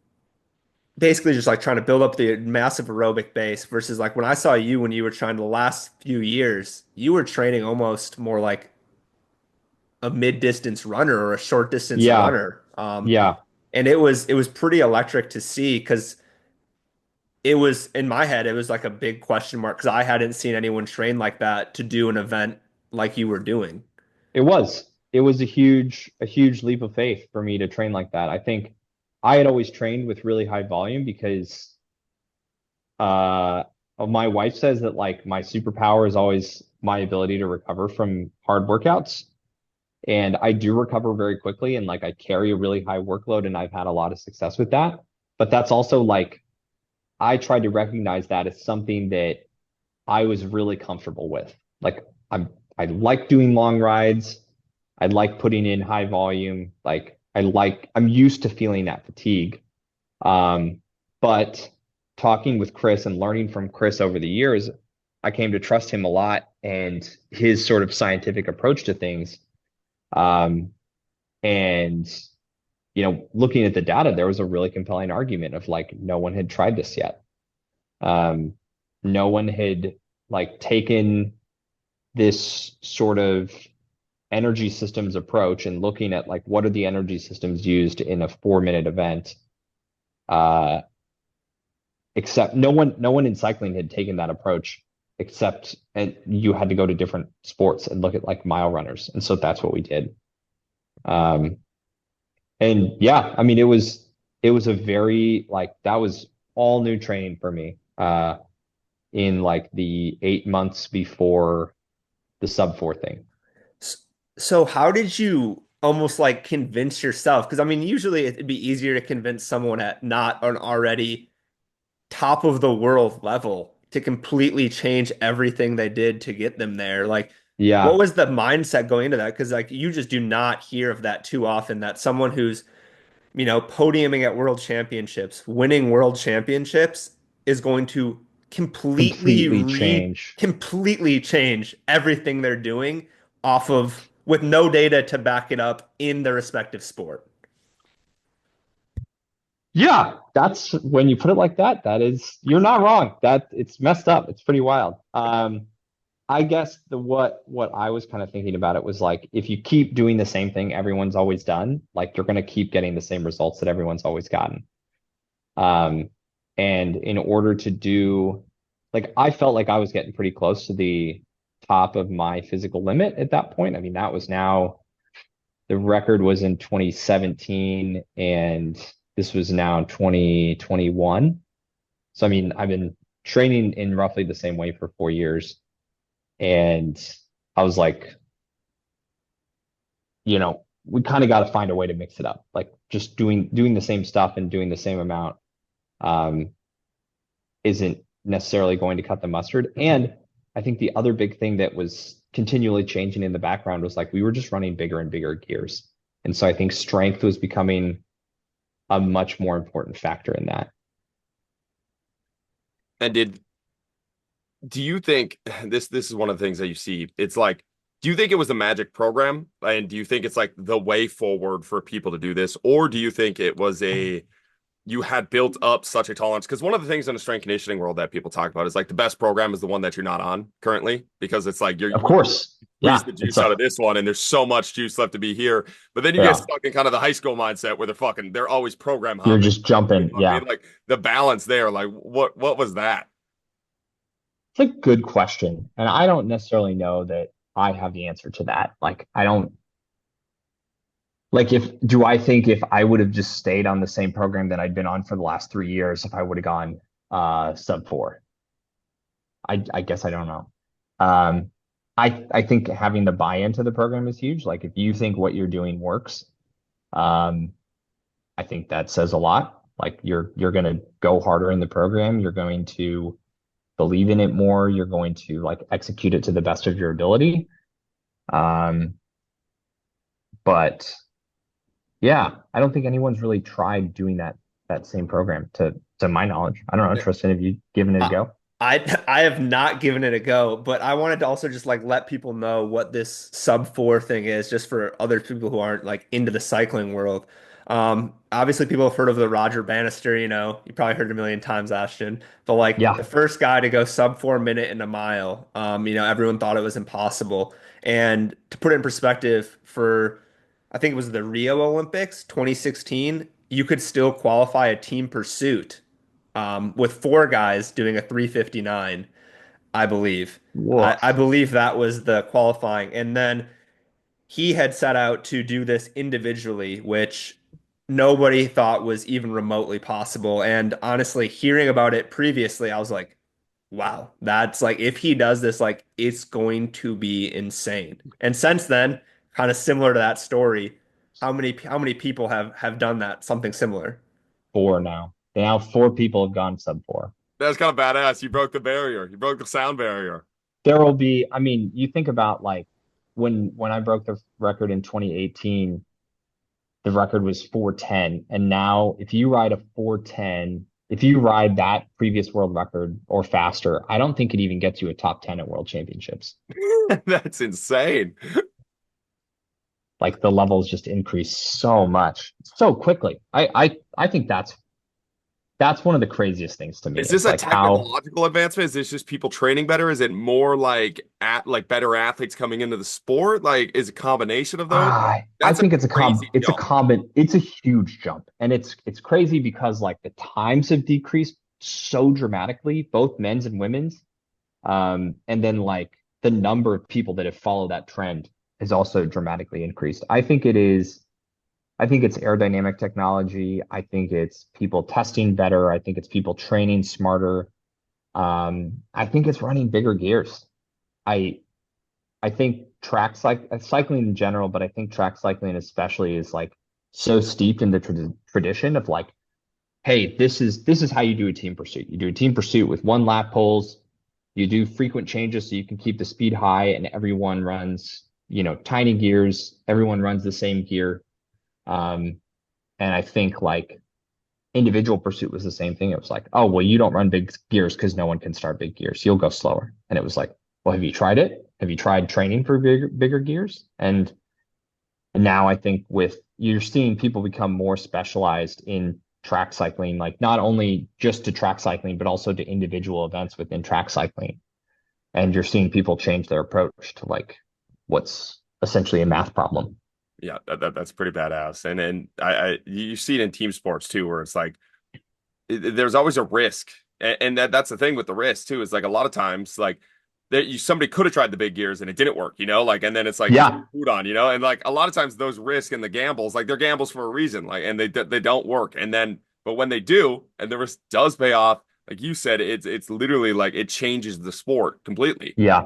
basically just like trying to build up the massive aerobic base versus like when I saw you when you were trying the last few years, you were training almost more like a mid-distance runner or a short distance Yeah, runner. yeah. And it was pretty electric to see because it was in my head it was like a big question mark because I hadn't seen anyone train like that to do an event like you were doing. It was a huge leap of faith for me to train like that. I think I had always trained with really high volume because uh my wife says that like my superpower is always my ability to recover from hard workouts. And I do recover very quickly and like I carry a really high workload and I've had a lot of success with that. But that's also like I tried to recognize that as something that I was really comfortable with. Like I like doing long rides. I like putting in high volume. Like I'm used to feeling that fatigue. Um, but talking with Chris and learning from Chris over the years, I came to trust him a lot and his sort of scientific approach to things. Um, and looking at the data, there was a really compelling argument of like no one had tried this yet. Um, no one had like taken this sort of energy systems approach and looking at like what are the energy systems used in a 4 minute event. Uh, except no one in cycling had taken that approach except and you had to go to different sports and look at like mile runners. And so that's what we did. Um, and yeah, I mean it was a very like that was all new training for me in like the 8 months before the sub 4 thing. S- So how did you almost like convince yourself? Because I mean, usually it'd be easier to convince someone at not an already top of the world level to completely change everything they did to get them there. Like, what Yeah, was the mindset going into that? Because like you just do not hear of that too often, that someone who's, podiuming at world championships, winning world championships is going to completely change. completely change everything they're doing off of with no data to back it up in the respective sport. Yeah, that's when you put it like that, that is you're not wrong. That it's messed up. It's pretty wild. I guess what I was kind of thinking about it was like if you keep doing the same thing everyone's always done, like you're gonna keep getting the same results that everyone's always gotten. Um, and in order to do, like, I felt like I was getting pretty close to the top of my physical limit at that point. I mean, that was now the record was in 2017 and this was now in 2021. So, I mean, I've been training in roughly the same way for 4 years. And I was like, we kind of got to find a way to mix it up. Like just doing the same stuff and doing the same amount um, isn't necessarily going to cut the mustard. And I think the other big thing that was continually changing in the background was like we were just running bigger and bigger gears. And so I think strength was becoming a much more important factor in that. And do you think this is one of the things that you see? It's like, do you think it was the magic program? And do you think it's like the way forward for people to do this? Or do you think it was you had built up such a tolerance? Because one of the things in the strength conditioning world that people talk about is like the best program is the one that you're not on currently, because it's like Of course. squeeze Yeah. the juice out of this one and there's so much juice left to be here. But then you get stuck in kind of the high school mindset where they're always program You're hopping. just jumping. I Yeah. mean, like the balance there, like what was that? It's a good question. And I don't necessarily know that I have the answer to that. Like, I don't like do I think if I would have just stayed on the same program that I'd been on for the last 3 years, if I would have gone sub four? I guess I don't know. Um, I think having the buy-in to the program is huge. Like if you think what you're doing works, um, I think that says a lot. Like you're gonna go harder in the program, you're going to believe in it more, you're going to like execute it to the best of your ability. Um, but yeah, I don't think anyone's really tried doing that same program to my knowledge. I don't know, Tristan, have you given it a go? I have not given it a go, but I wanted to also just like let people know what this sub four thing is, just for other people who aren't like into the cycling world. Obviously people have heard of the Roger Bannister, you probably heard it a million times, Ashton. But like the Yeah. first guy to go sub 4 minute in a mile, everyone thought it was impossible. And to put it in perspective, for I think it was the Rio Olympics 2016, you could still qualify a team pursuit with four guys doing a 3:59, I believe. I Woof. believe that was the qualifying. And then he had set out to do this individually, which nobody thought was even remotely possible. And honestly, hearing about it previously, I was like, wow, that's like, if he does this, like, it's going to be insane. And since then, kind of similar to that story, how many people have done that, something similar? Four now. Now four people have gone sub four. That's kind of badass. You broke the barrier. You broke the sound barrier. There will be, I mean, you think about like when I broke the record in 2018, the record was 410. And now if you ride a 410, if you ride that previous world record or faster, I don't think it even gets you a top 10 at world championships. That's insane. Like the levels just increase so much, so quickly. I think that's one of the craziest things to me. Is this It's a like how technological advancement? Is this just people training better? Is it more like better athletes coming into the sport? Like, is a combination of those? I That's a think crazy jump. it's a huge jump. And it's crazy because like the times have decreased so dramatically, both men's and women's. And then like the number of people that have followed that trend has also dramatically increased. I think it's aerodynamic technology. I think it's people testing better. I think it's people training smarter. I think it's running bigger gears. I I think cycling in general, but I think track cycling especially is like so steeped in the tradition of like, hey, this is how you do a team pursuit. You do a team pursuit with one lap poles. You do frequent changes so you can keep the speed high, and everyone runs, tiny gears. Everyone runs the same gear. And I think like individual pursuit was the same thing. It was like, oh, well, you don't run big gears because no one can start big gears. You'll go slower. And it was like, well, have you tried it? Have you tried training for bigger gears? And now I think you're seeing people become more specialized in track cycling, like not only just to track cycling, but also to individual events within track cycling. And you're seeing people change their approach to like what's essentially a math problem. Yeah, that's pretty badass. And I you see it in team sports too, where it's like there's always a risk, and that's the thing with the risk too. Is like a lot of times like somebody could have tried the big gears and it didn't work, like, and then it's like just Yeah, food on, and like a lot of times those risks and the gambles, like they're gambles for a reason, like, and they don't work, and then but when they do and the risk does pay off, like you said, it's literally like it changes the sport completely. yeah.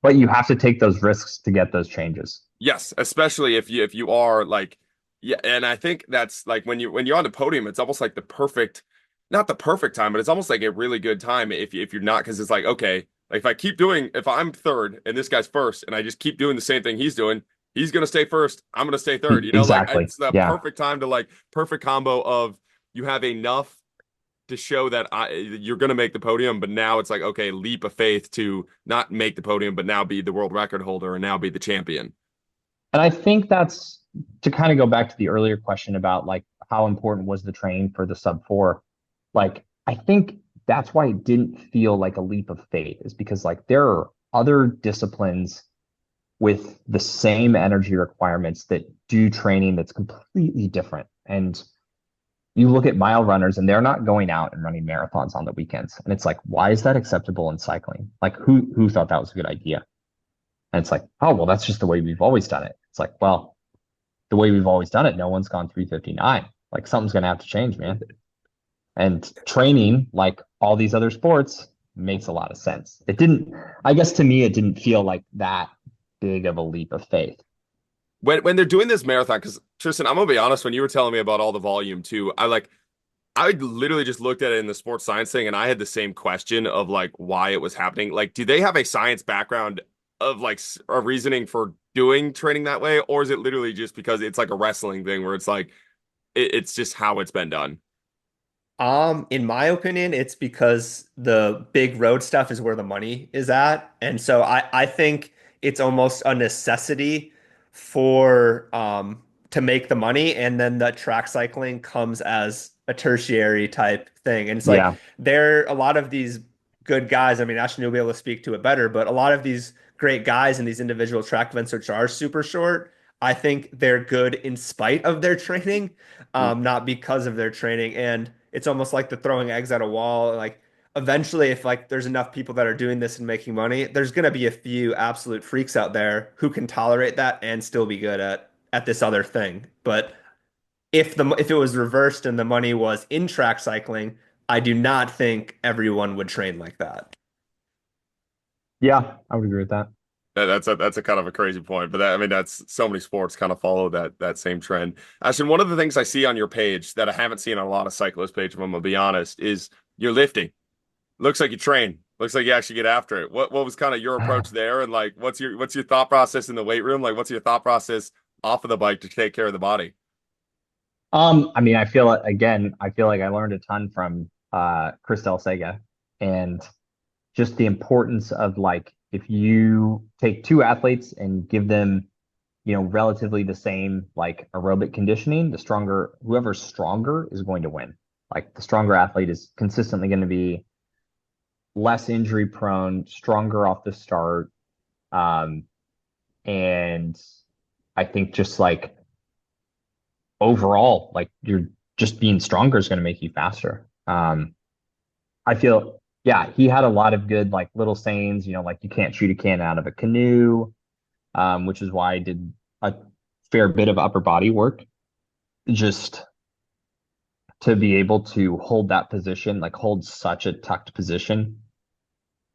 But you have to take those risks to get those changes. Yes, especially if you are like, yeah, and I think that's like when you're on the podium, it's almost like the perfect, not the perfect time, but it's almost like a really good time if you're not, because it's like, okay, like if I'm third and this guy's first and I just keep doing the same thing he's doing, he's gonna stay first, I'm gonna stay third, like Exactly. it's the Yeah. perfect time to like perfect combo of you have enough to show that you're going to make the podium, but now it's like, okay, leap of faith to not make the podium, but now be the world record holder and now be the champion. And I think that's to kind of go back to the earlier question about like how important was the training for the sub four. Like, I think that's why it didn't feel like a leap of faith, is because like there are other disciplines with the same energy requirements that do training that's completely different. And you look at mile runners and they're not going out and running marathons on the weekends. And it's like, why is that acceptable in cycling? Like who thought that was a good idea? And it's like, oh, well, that's just the way we've always done it. It's like, well, the way we've always done it, no one's gone 3:59. Like something's going to have to change, man. And training, like all these other sports, makes a lot of sense. It didn't, I guess to me, it didn't feel like that big of a leap of faith. When they're doing this marathon, because Tristan, I'm gonna be honest, when you were telling me about all the volume too, I literally just looked at it in the sports science thing and I had the same question of like why it was happening. Like, do they have a science background of like a reasoning for doing training that way, or is it literally just because it's like a wrestling thing where it's like it's just how it's been done? In my opinion, it's because the big road stuff is where the money is at. And so I think it's almost a necessity for to make the money. And then the track cycling comes as a tertiary type thing. And it's like Yeah. there are a lot of these good guys. I mean, Ashton will be able to speak to it better, but a lot of these great guys in these individual track events which are super short, I think they're good in spite of their training, not because of their training. And it's almost like the throwing eggs at a wall. Like eventually, if like there's enough people that are doing this and making money, there's gonna be a few absolute freaks out there who can tolerate that and still be good at this other thing. But if it was reversed and the money was in track cycling, I do not think everyone would train like that. Yeah, I would agree with that. That's a kind of a crazy point, but I mean that's so many sports kind of follow that same trend. Ashton, one of the things I see on your page that I haven't seen on a lot of cyclist pages, if I'm gonna be honest, is your lifting. Looks like you train. Looks like you actually get after it. What was kind of your approach there, and like what's your thought process in the weight room? Like what's your thought process off of the bike to take care of the body? I mean, I feel like I learned a ton from Christelle Sega, and just the importance of like if you take two athletes and give them, relatively the same like aerobic conditioning, whoever's stronger is going to win. Like the stronger athlete is consistently going to be less injury prone, stronger off the start. Um, and I think just like overall, like you're just being stronger is going to make you faster. I feel, yeah, he had a lot of good like little sayings, like you can't shoot a cannon out of a canoe, which is why I did a fair bit of upper body work just to be able to hold that position, like hold such a tucked position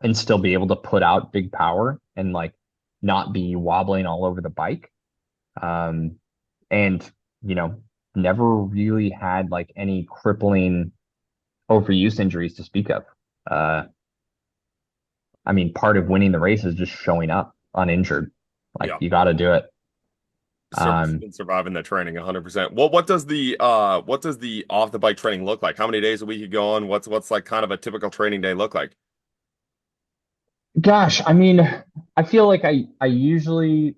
and still be able to put out big power and like not be wobbling all over the bike. Um, and, you know, never really had like any crippling overuse injuries to speak of. Uh, I mean, part of winning the race is just showing up uninjured. Like Yeah. you got to do it. Surviving the training 100%. Well, what does the off the bike training look like? How many days a week you go on? What's like kind of a typical training day look like? Gosh, I mean, I feel like I usually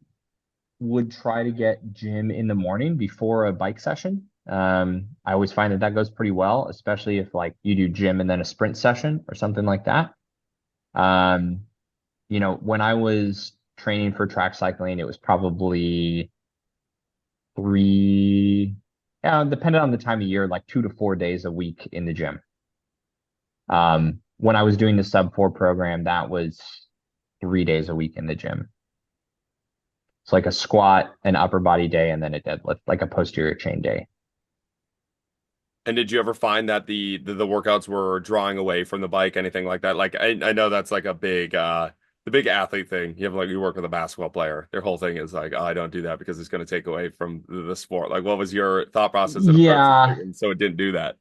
would try to get gym in the morning before a bike session. I always find that that goes pretty well, especially if like you do gym and then a sprint session or something like that. Um, when I was training for track cycling, it was probably three, yeah, depending on the time of year, like 2 to 4 days a week in the gym. When I was doing the sub 4 program, that was 3 days a week in the gym. It's like a squat, an upper body day, and then a deadlift, like a posterior chain day. And did you ever find that the workouts were drawing away from the bike, anything like that? Like I know that's like a big the big athlete thing. You have like you work with a basketball player. Their whole thing is like, oh, I don't do that because it's going to take away from the sport. Like, what was your thought process and approach? Yeah, And so it didn't do that.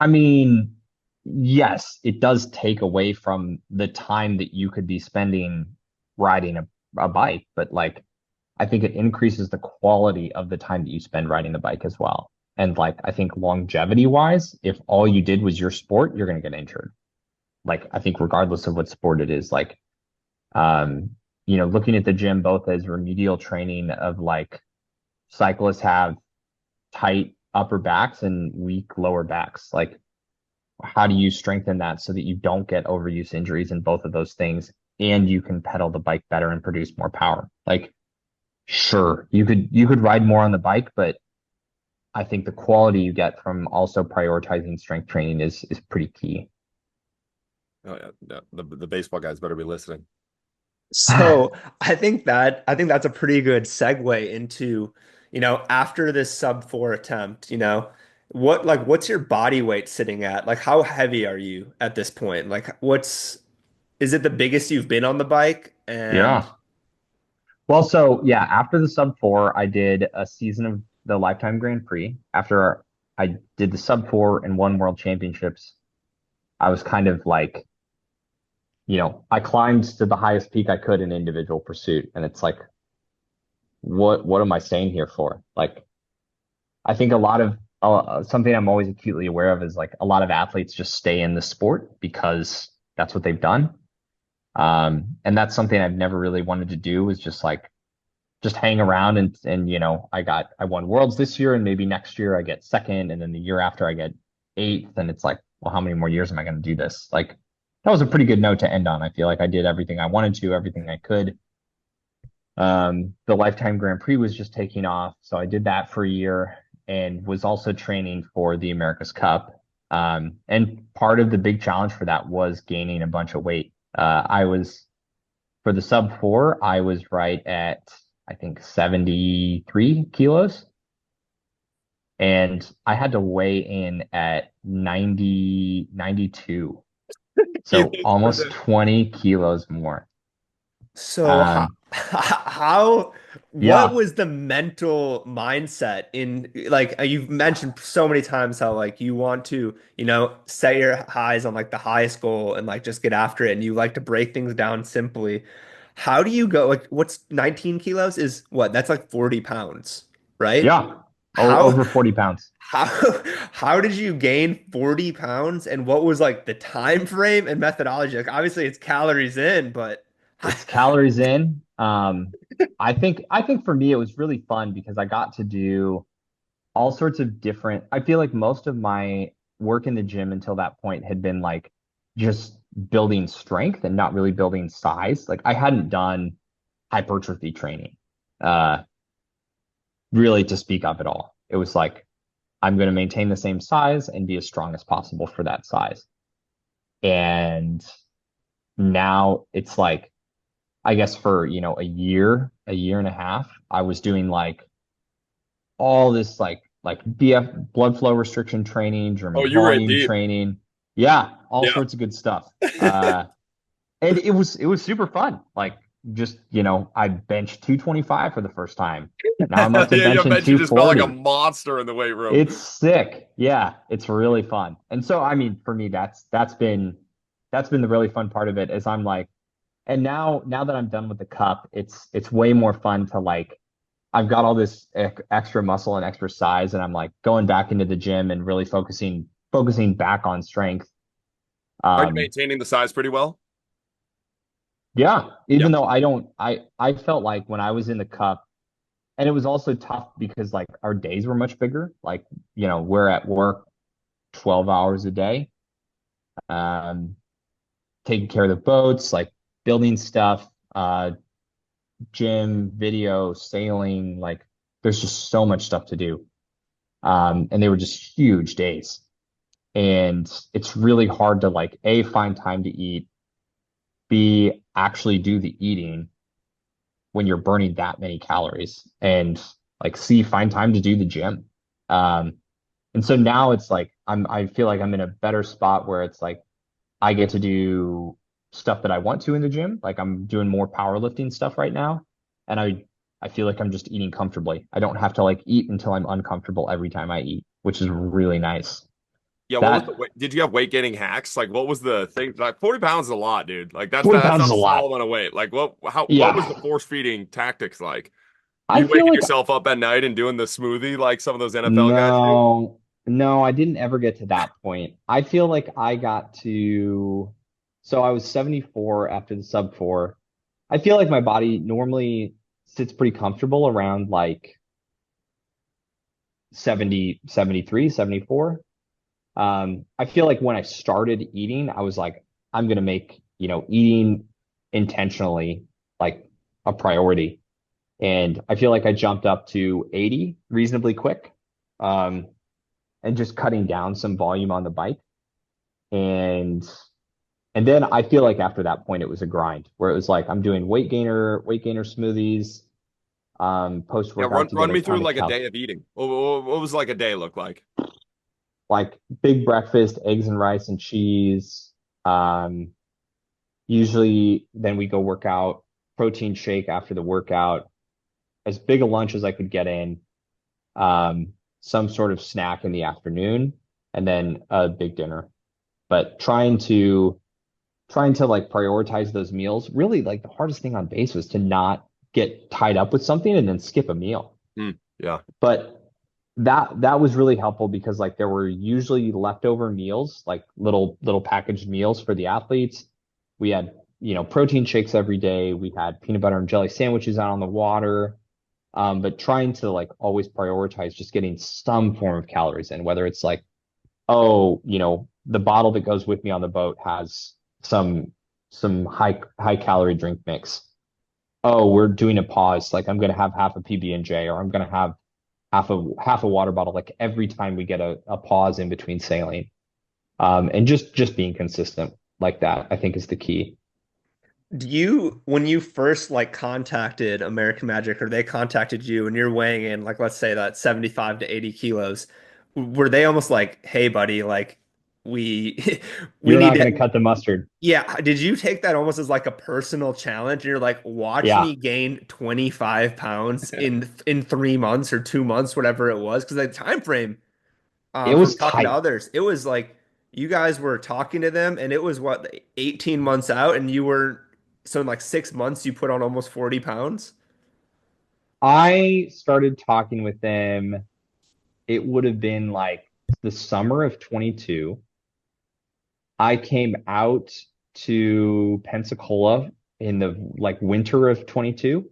I mean, yes, it does take away from the time that you could be spending riding a bike, but like I think it increases the quality of the time that you spend riding the bike as well. And like I think longevity wise, if all you did was your sport, you're going to get injured. Like I think regardless of what sport it is, like um, looking at the gym both as remedial training of like cyclists have tight upper backs and weak lower backs. Like how do you strengthen that so that you don't get overuse injuries in both of those things and you can pedal the bike better and produce more power? Like sure, you could ride more on the bike, but I think the quality you get from also prioritizing strength training is pretty key. Oh yeah, yeah. The baseball guys better be listening. So I think that's a pretty good segue into, after this sub 4 attempt, what's your body weight sitting at? Like how heavy are you at this point? Like is it the biggest you've been on the bike? And Yeah. Well, so yeah, after the sub 4, I did a season of the Lifetime Grand Prix. After I did the sub 4 and won world championships, I was kind of like, I climbed to the highest peak I could in individual pursuit. And it's like, what am I staying here for? Like, I think a lot of something I'm always acutely aware of is like a lot of athletes just stay in the sport because that's what they've done. And that's something I've never really wanted to do is just hang around and I won worlds this year and maybe next year I get second and then the year after I get eighth and it's like, well, how many more years am I going to do this? Like that was a pretty good note to end on. I feel like I did everything I wanted to, everything I could. The Lifetime Grand Prix was just taking off, so I did that for a year and was also training for the America's Cup. And part of the big challenge for that was gaining a bunch of weight. I was for the sub 4, I was right at I think 73 kilos. And I had to weigh in at 92. So Kilos per almost day. 20 kilos more. so Um, what yeah, was the mental mindset in like you've mentioned so many times how like you want to, set your highs on like the highest goal and like just get after it and you like to break things down simply. How do you go like what's 19 kilos is what? That's like 40 pounds, right? yeah. How Over 40 pounds. how how did you gain 40 pounds and what was like the time frame and methodology? Like obviously it's calories in, but It's calories in. I think for me it was really fun because I got to do all sorts of different. I feel like most of my work in the gym until that point had been like just building strength and not really building size. Like I hadn't done hypertrophy training, uh, really to speak of at all. It was like I'm going to maintain the same size and be as strong as possible for that size. And now it's like, I guess for, a year and a half, I was doing like all this like BF blood flow restriction training, Oh, German you were in volume deep. training. Yeah, all Yeah. sorts of good stuff. And it was super fun. Like just, I benched 225 for the first time. Now I'm up to Yeah, I benching bet you just felt like a 240. monster in the weight room. It's sick. Yeah, it's really fun. And so I mean, for me, that's been the really fun part of it is I'm like, and now that I'm done with the cup, it's way more fun to like I've got all this extra muscle and extra size, and I'm like going back into the gym and really focusing back on strength. Are you Um, maintaining the size pretty well? yeah, Yeah. even though I felt like when I was in the cup, and it was also tough because like our days were much bigger. Like, we're at work 12 hours a day, um, taking care of the boats, like building stuff, gym, video, sailing, like there's just so much stuff to do. And they were just huge days. And it's really hard to like A, find time to eat, B, actually do the eating when you're burning that many calories, and like C, find time to do the gym. Um, and so now it's like I feel like I'm in a better spot where it's like I get to do stuff that I want to in the gym. Like I'm doing more powerlifting stuff right now, and I feel like I'm just eating comfortably. I don't have to like eat until I'm uncomfortable every time I eat, which is really nice. Yeah, what was the That weight? Did you have weight getting hacks? Like, what was the thing? Like, 40 pounds is a lot, dude. Like, 40 that's pounds not is a a small lot. amount of weight. Like, what was the Yeah. force feeding tactics like? I You feel waking like yourself up at night and doing the smoothie like some of those NFL guys do? no, no, I didn't ever get to that point. I feel like I got to, so I was 74 after the sub four. I feel like my body normally sits pretty comfortable around like 70, 73, 74. I feel like when I started eating, I was like, I'm gonna make, eating intentionally like a priority. And I feel like I jumped up to 80 reasonably quick. Um, and just cutting down some volume on the bike. And and then I feel like after that point it was a grind where it was like I'm doing weight gainer smoothies, post Yeah, workout to get run a me through ton of like a day of eating. What was like a day look like? like big breakfast, eggs and rice and cheese. Um, Usually then we go work out, protein shake after the workout, as big a lunch as I could get in, some sort of snack in the afternoon, and then a big dinner. But trying to like prioritize those meals. Really, like the hardest thing on base was to not get tied up with something and then skip a meal. Yeah. But that was really helpful because like there were usually leftover meals, like little packaged meals for the athletes. We had, protein shakes every day. We had peanut butter and jelly sandwiches out on the water. But trying to like always prioritize just getting some form of calories in, whether it's like, oh, the bottle that goes with me on the boat has some some high calorie drink mix. Oh, we're doing a pause. Like I'm gonna have half a PB&J, or I'm gonna have half a water bottle. Like every time we get a pause in between sailing, and just being consistent like that, I think is the key. Do you, when you first like contacted American Magic or they contacted you and you're weighing in, like, let's say that 75 to 80 kilos, were they almost like, hey, buddy, like, we, we You're need not to, gonna cut the mustard. yeah. Did you take that almost as like a personal challenge? And you're like, watch Yeah, me gain 25 pounds in 3 months or 2 months, whatever it was. Because the time frame, it from was talking to tight. others, it was like you guys were talking to them, and it was what 18 months out, and you were so in like 6 months you put on almost 40 pounds. I started talking with them. It would have been like the summer of 22. I came out to Pensacola in the like winter of 22.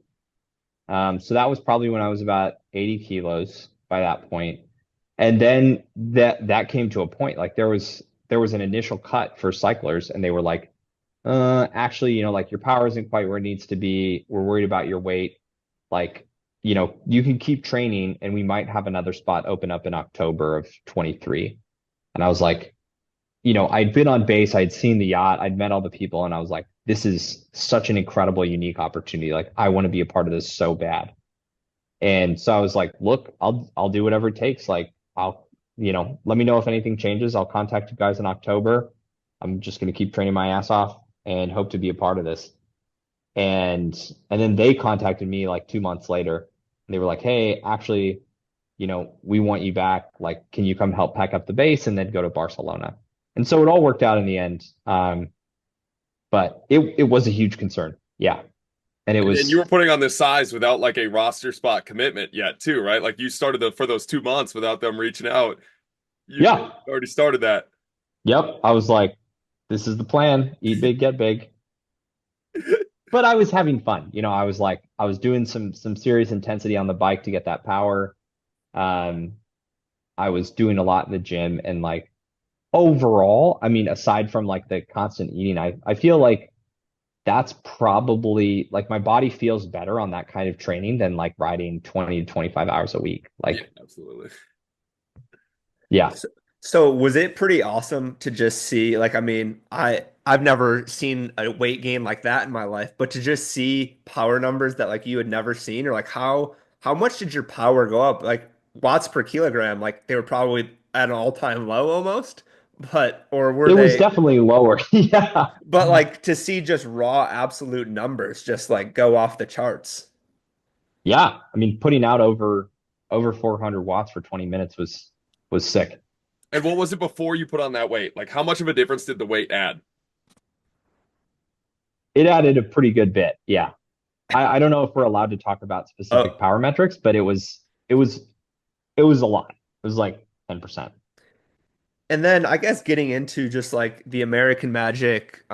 So that was probably when I was about 80 kilos by that point. And then that came to a point. Like there was an initial cut for cyclers, and they were like, actually, like your power isn't quite where it needs to be. We're worried about your weight. Like, you can keep training and we might have another spot open up in October of 23. And I was like, I'd been on base, I'd seen the yacht, I'd met all the people, and I was like, this is such an incredible, unique opportunity. Like, I want to be a part of this so bad. And so I was like, look, I'll do whatever it takes. Like, let me know if anything changes. I'll contact you guys in October. I'm just going to keep training my ass off and hope to be a part of this. And and then they contacted me like 2 months later, and they were like, hey, actually, we want you back. Like, can you come help pack up the base and then go to Barcelona? And so it all worked out in the end. But it was a huge concern. Yeah. And it And you was, were putting on this size without like a roster spot commitment yet, too, right? Like you started for those 2 months without them reaching out. You yeah. already started that. Yep. I was like, this is the plan. Eat big, get big. But I was having fun. I was like, I was doing some serious intensity on the bike to get that power. Um, I was doing a lot in the gym, and like overall, I mean, aside from like the constant eating, I feel like that's probably like my body feels better on that kind of training than like riding 20 to 25 hours a week. Yeah, Like, absolutely. yeah, So was it pretty awesome to just see, like, I mean, I've never seen a weight gain like that in my life, but to just see power numbers that like you had never seen, or like how much did your power go up? Like watts per kilogram, like they were probably at an all-time low almost, but or were it was they, definitely lower. Yeah. but like to see just raw absolute numbers just like go off the charts. Yeah. I mean, putting out over 400 watts for 20 minutes was sick. And what was it before you put on that weight? Like, how much of a difference did the weight add? It added a pretty good bit. Yeah. I don't know if we're allowed to talk about specific Oh, power metrics, but it was a lot. It was like 10%. and then I guess getting into just like the American Magic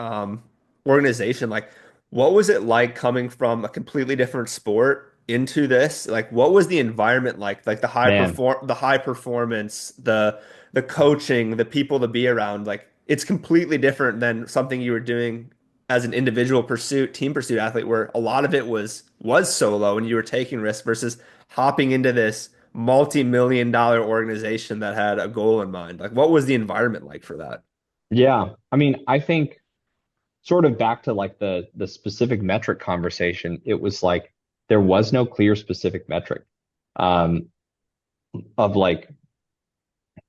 organization, like what was it like coming from a completely different sport into this? Like what was the environment like? Like Man, the high performance, the coaching, the people to be around. Like it's completely different than something you were doing as an individual pursuit, team pursuit athlete, where a lot of it was solo and you were taking risks versus hopping into this multi-million dollar organization that had a goal in mind. Like, what was the environment like for that? yeah. I mean, I think sort of back to like the specific metric conversation, it was like there was no clear specific metric um of like,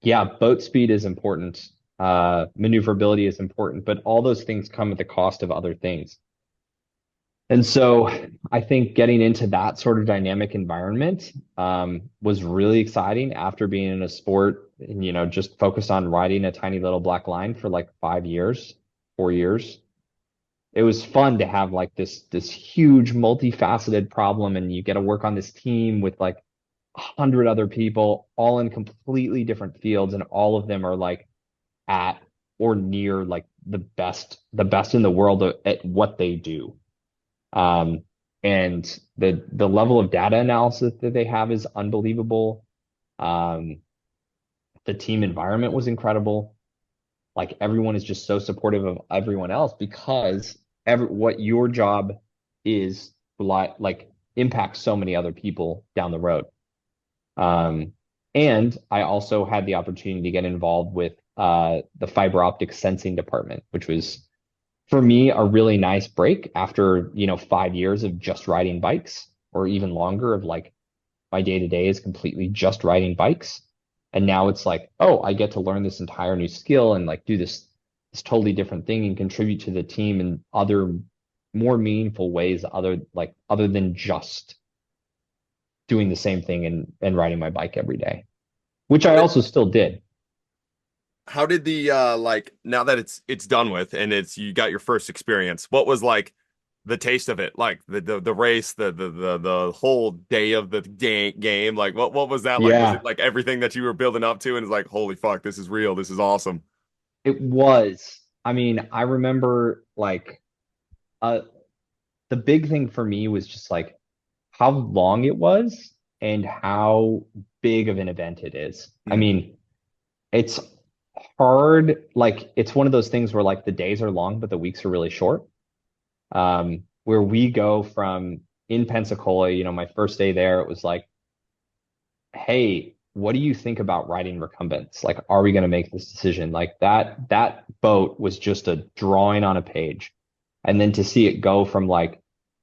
yeah, boat speed is important, maneuverability is important, but all those things come at the cost of other things. And so I think getting into that sort of dynamic environment was really exciting after being in a sport and, just focused on riding a tiny little black line for like 5 years, 4 years. It was fun to have like this huge multifaceted problem, and you get to work on this team with like 100 other people, all in completely different fields, and all of them are like at or near like the best in the world at what they do. Um, and the level of data analysis that they have is unbelievable. Um, the team environment was incredible. Like everyone is just so supportive of everyone else because what your job is like impacts so many other people down the road. Um, and I also had the opportunity to get involved with the fiber optic sensing department, which was for me a really nice break after 5 years of just riding bikes, or even longer of like my day to day is completely just riding bikes. And now it's like, oh, I get to learn this entire new skill and like do this totally different thing and contribute to the team in other more meaningful ways, other than just doing the same thing and riding my bike every day, which How I did also still did. how did the like now that it's done with and it's you got your first experience, what was like the taste of it? Like the race, the whole day of the game, like what was that like? Was it Yeah, like everything that you were building up to and it's like, holy fuck, this is real, this is awesome. it was. I mean, I remember like uh the big thing for me was just like how long it was and how big of an event it is. I Mm. mean, it's hard. Like it's one of those things where like the days are long, but the weeks are really short. Where we go from in Pensacola, my first day there, it was like, hey, what do you think about riding recumbents? Like, are we going to make this decision? Like that boat was just a drawing on a page. And then to see it go from like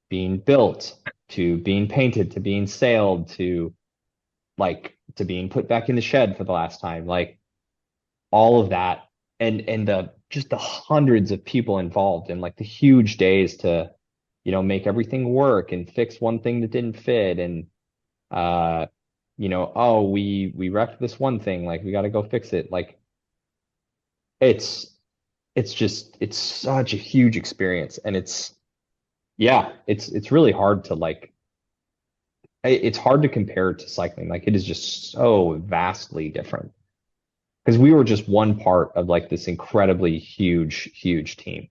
being built to being painted to being sailed to being put back in the shed for the last time, like all of that and the just the hundreds of people involved and like the huge days to make everything work and fix one thing that didn't fit and uh oh, we wrecked this one thing, like we got to go fix it. Like it's it's such a huge experience, and it's really hard to like it's hard to compare it to cycling. Like it is just so vastly different because we were just one part of like this incredibly huge team.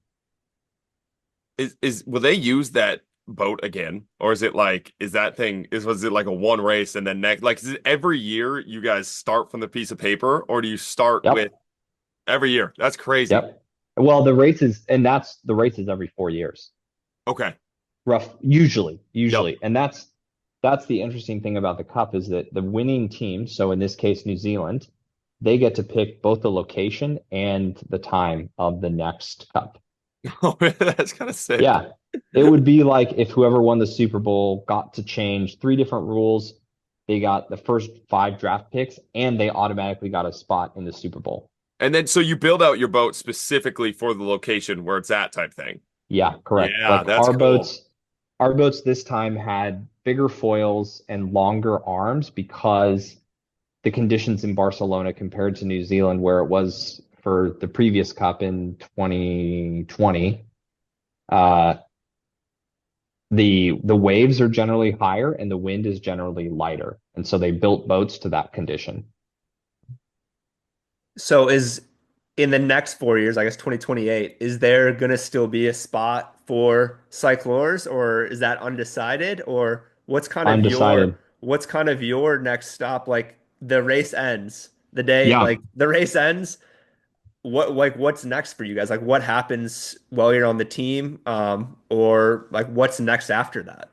Is will they use that boat again, or is it like is that thing is was it like a one race and then next like is it every year you guys start from the piece of paper or do you start with Yep. every year? That's crazy. Yep. Well, the race is every 4 years. Okay. Usually. Yep. And that's the interesting thing about the cup is that the winning team, so in this case, New Zealand, they get to pick both the location and the time of the next cup. Oh, that's kind of sick. Yeah. It would be like if whoever won the Super Bowl got to change three different rules. They got the first five draft picks and they automatically got a spot in the Super Bowl. And then so you build out your boat specifically for the location where it's at type thing. Yeah, correct. Yeah, Like that's cool. our boats this time had bigger foils and longer arms because the conditions in Barcelona compared to New Zealand, where it was for the previous cup in 2020, uh, the waves are generally higher and the wind is generally lighter. And so they built boats to that condition. So is in the next 4 years, I guess 2028, is there gonna still be a spot for cyclors, or is that undecided? Or Undecided. what's kind of your next stop? Like the race ends, the day Yeah. like the race ends. What's next for you guys? Like what happens while you're on the team? Or like what's next after that?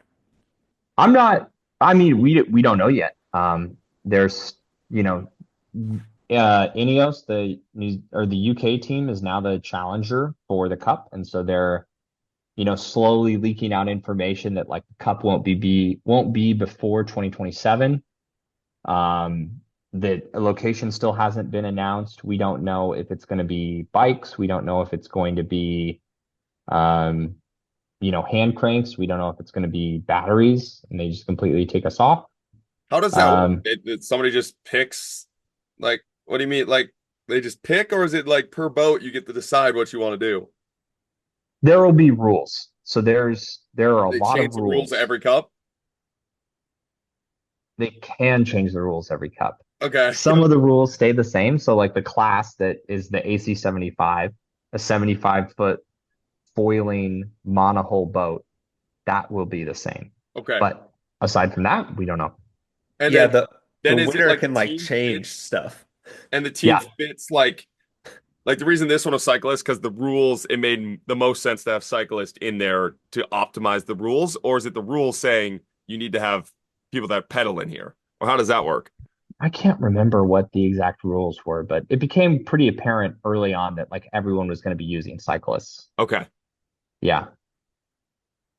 I'm not, I mean, we don't know yet. There's, you know, Ineos, the UK team is now the challenger for the cup. And so they're, slowly leaking out information that like the cup won't be before 2027. That a location still hasn't been announced. We don't know if it's going to be bikes. We don't know if it's going to be, um, hand cranks. We don't know if it's going to be batteries and they just completely take us off. How does that work? Um, Somebody just picks, like, what do you mean? Like, they just pick, or is it like per boat you get to decide what you want to do? there will be rules. So there are a They lot of change the rules rules. every cup. They can change the rules every cup. Okay. Some of the rules stay the same. So like the class that is the AC 75, a 75-foot foiling monohull boat, that will be the same. Okay. But aside from that, we don't know. And Yeah, then the then is it winner like the can like team change fits stuff. and the team Yeah, fits like the reason this one was cyclist because the rules it made the most sense to have cyclist in there to optimize the rules, or is it the rules saying you need to have people that pedal in here, or how does that work? I can't remember what the exact rules were, but it became pretty apparent early on that like everyone was going to be using cyclists. Okay. Yeah,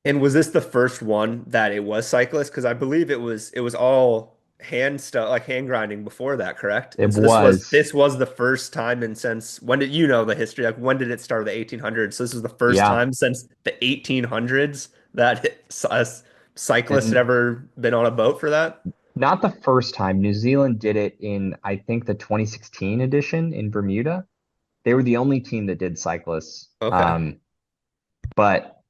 And was this the first one that it was cyclist? Because I believe it was all hand stuff, like hand grinding before that, correct? it And so was. this was the first time and since when did you know the history? Like when did it start? The 1800s. So this was the first Yeah, time since the 1800s that a cyclist had and ever been on a boat for that. not the first time. New Zealand did it in, I think, the 2016 edition in Bermuda. They were the only team that did cyclists. Okay. But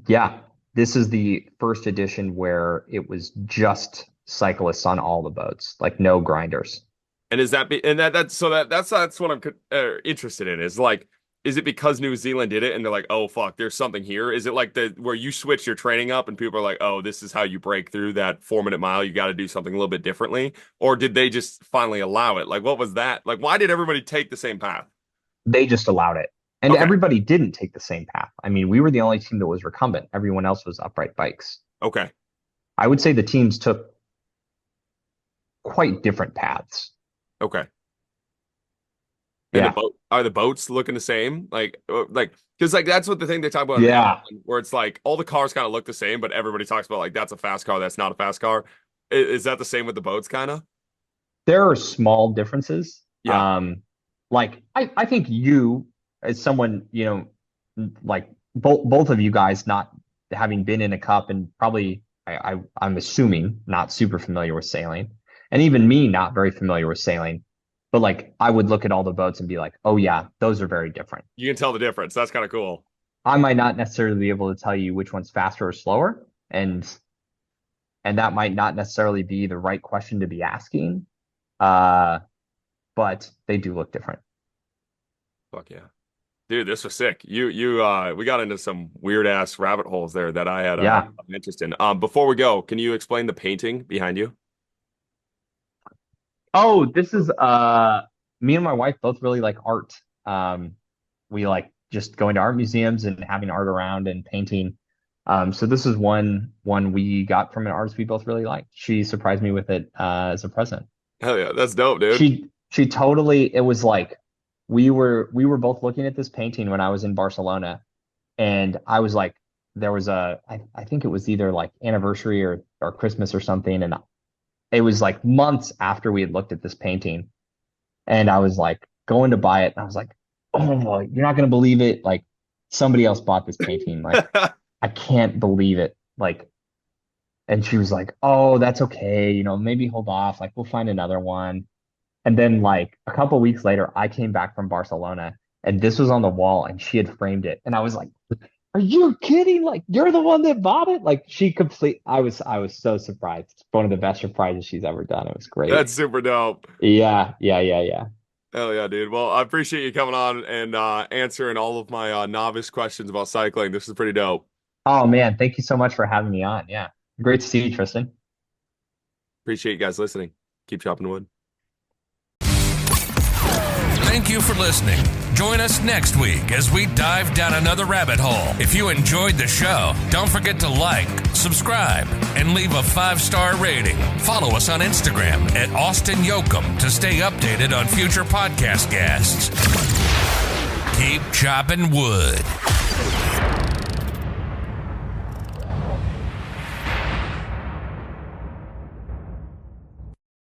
yeah, this is the first edition where it was just cyclists on all the boats, like no grinders. And is that be and that's so that's what I'm interested in is like is it because New Zealand did it and they're like, oh fuck, there's something here? Is it like the where you switch your training up and people are like, oh, this is how you break through that 4 minute mile? You got to do something a little bit differently, or did they just finally allow it? Like, what was that? Like, why did everybody take the same path? They just allowed it. And Okay, everybody didn't take the same path. I mean, we were the only team that was recumbent. Everyone else was upright bikes. okay, I would say the teams took quite different paths. okay. And the Yeah. boat are the boats looking the same? Like because like that's what the thing they talk about in the Yeah. F1, where it's like all the cars kind of look the same, but everybody talks about like that's a fast car, that's not a fast car. Is that the same with the boats, kind of? There are small differences. Yeah. Like I think you as someone, like both of you guys not having been in a cup and probably I'm assuming not super familiar with sailing. And even me not very familiar with sailing. But like I would look at all the boats and be like, oh yeah, those are very different. You can tell the difference. That's kind of cool. I might not necessarily be able to tell you which one's faster or slower, and that might not necessarily be the right question to be asking. Uh, but they do look different. Fuck yeah. Dude, this was sick. We got into some weird ass rabbit holes there that I had Yeah. an interest in. Before we go, can you explain the painting behind you? Oh, this is me and my wife both really like art. We like just going to art museums and having art around and painting. So this is one we got from an artist we both really liked. She surprised me with it as a present. Hell yeah, that's dope, dude. She totally, it was like we were both looking at this painting when I was in Barcelona, and I was like, there was I think it was either like anniversary or Christmas or something, and it was like months after we had looked at this painting, and I was like going to buy it, and I was like, oh, you're not gonna believe it, like somebody else bought this painting, like I can't believe it, like. And she was like, oh, that's okay, maybe hold off, like we'll find another one. And then like a couple weeks later, I came back from Barcelona and this was on the wall and she had framed it. And I was like, are you kidding? Like you're the one that bought it? Like I was so surprised. It's one of the best surprises she's ever done. It was great. That's super dope. Yeah. Hell yeah, dude. Well, I appreciate you coming on and answering all of my novice questions about cycling. This is pretty dope. Oh man, thank you so much for having me on. Yeah. Great to see you, Tristan. Appreciate you guys listening. Keep chopping wood. Thank you for listening. Join us next week as we dive down another rabbit hole. If you enjoyed the show, don't forget to like, subscribe, and leave a 5-star rating. Follow us on Instagram at Austin Yoakum to stay updated on future podcast guests. Keep chopping wood.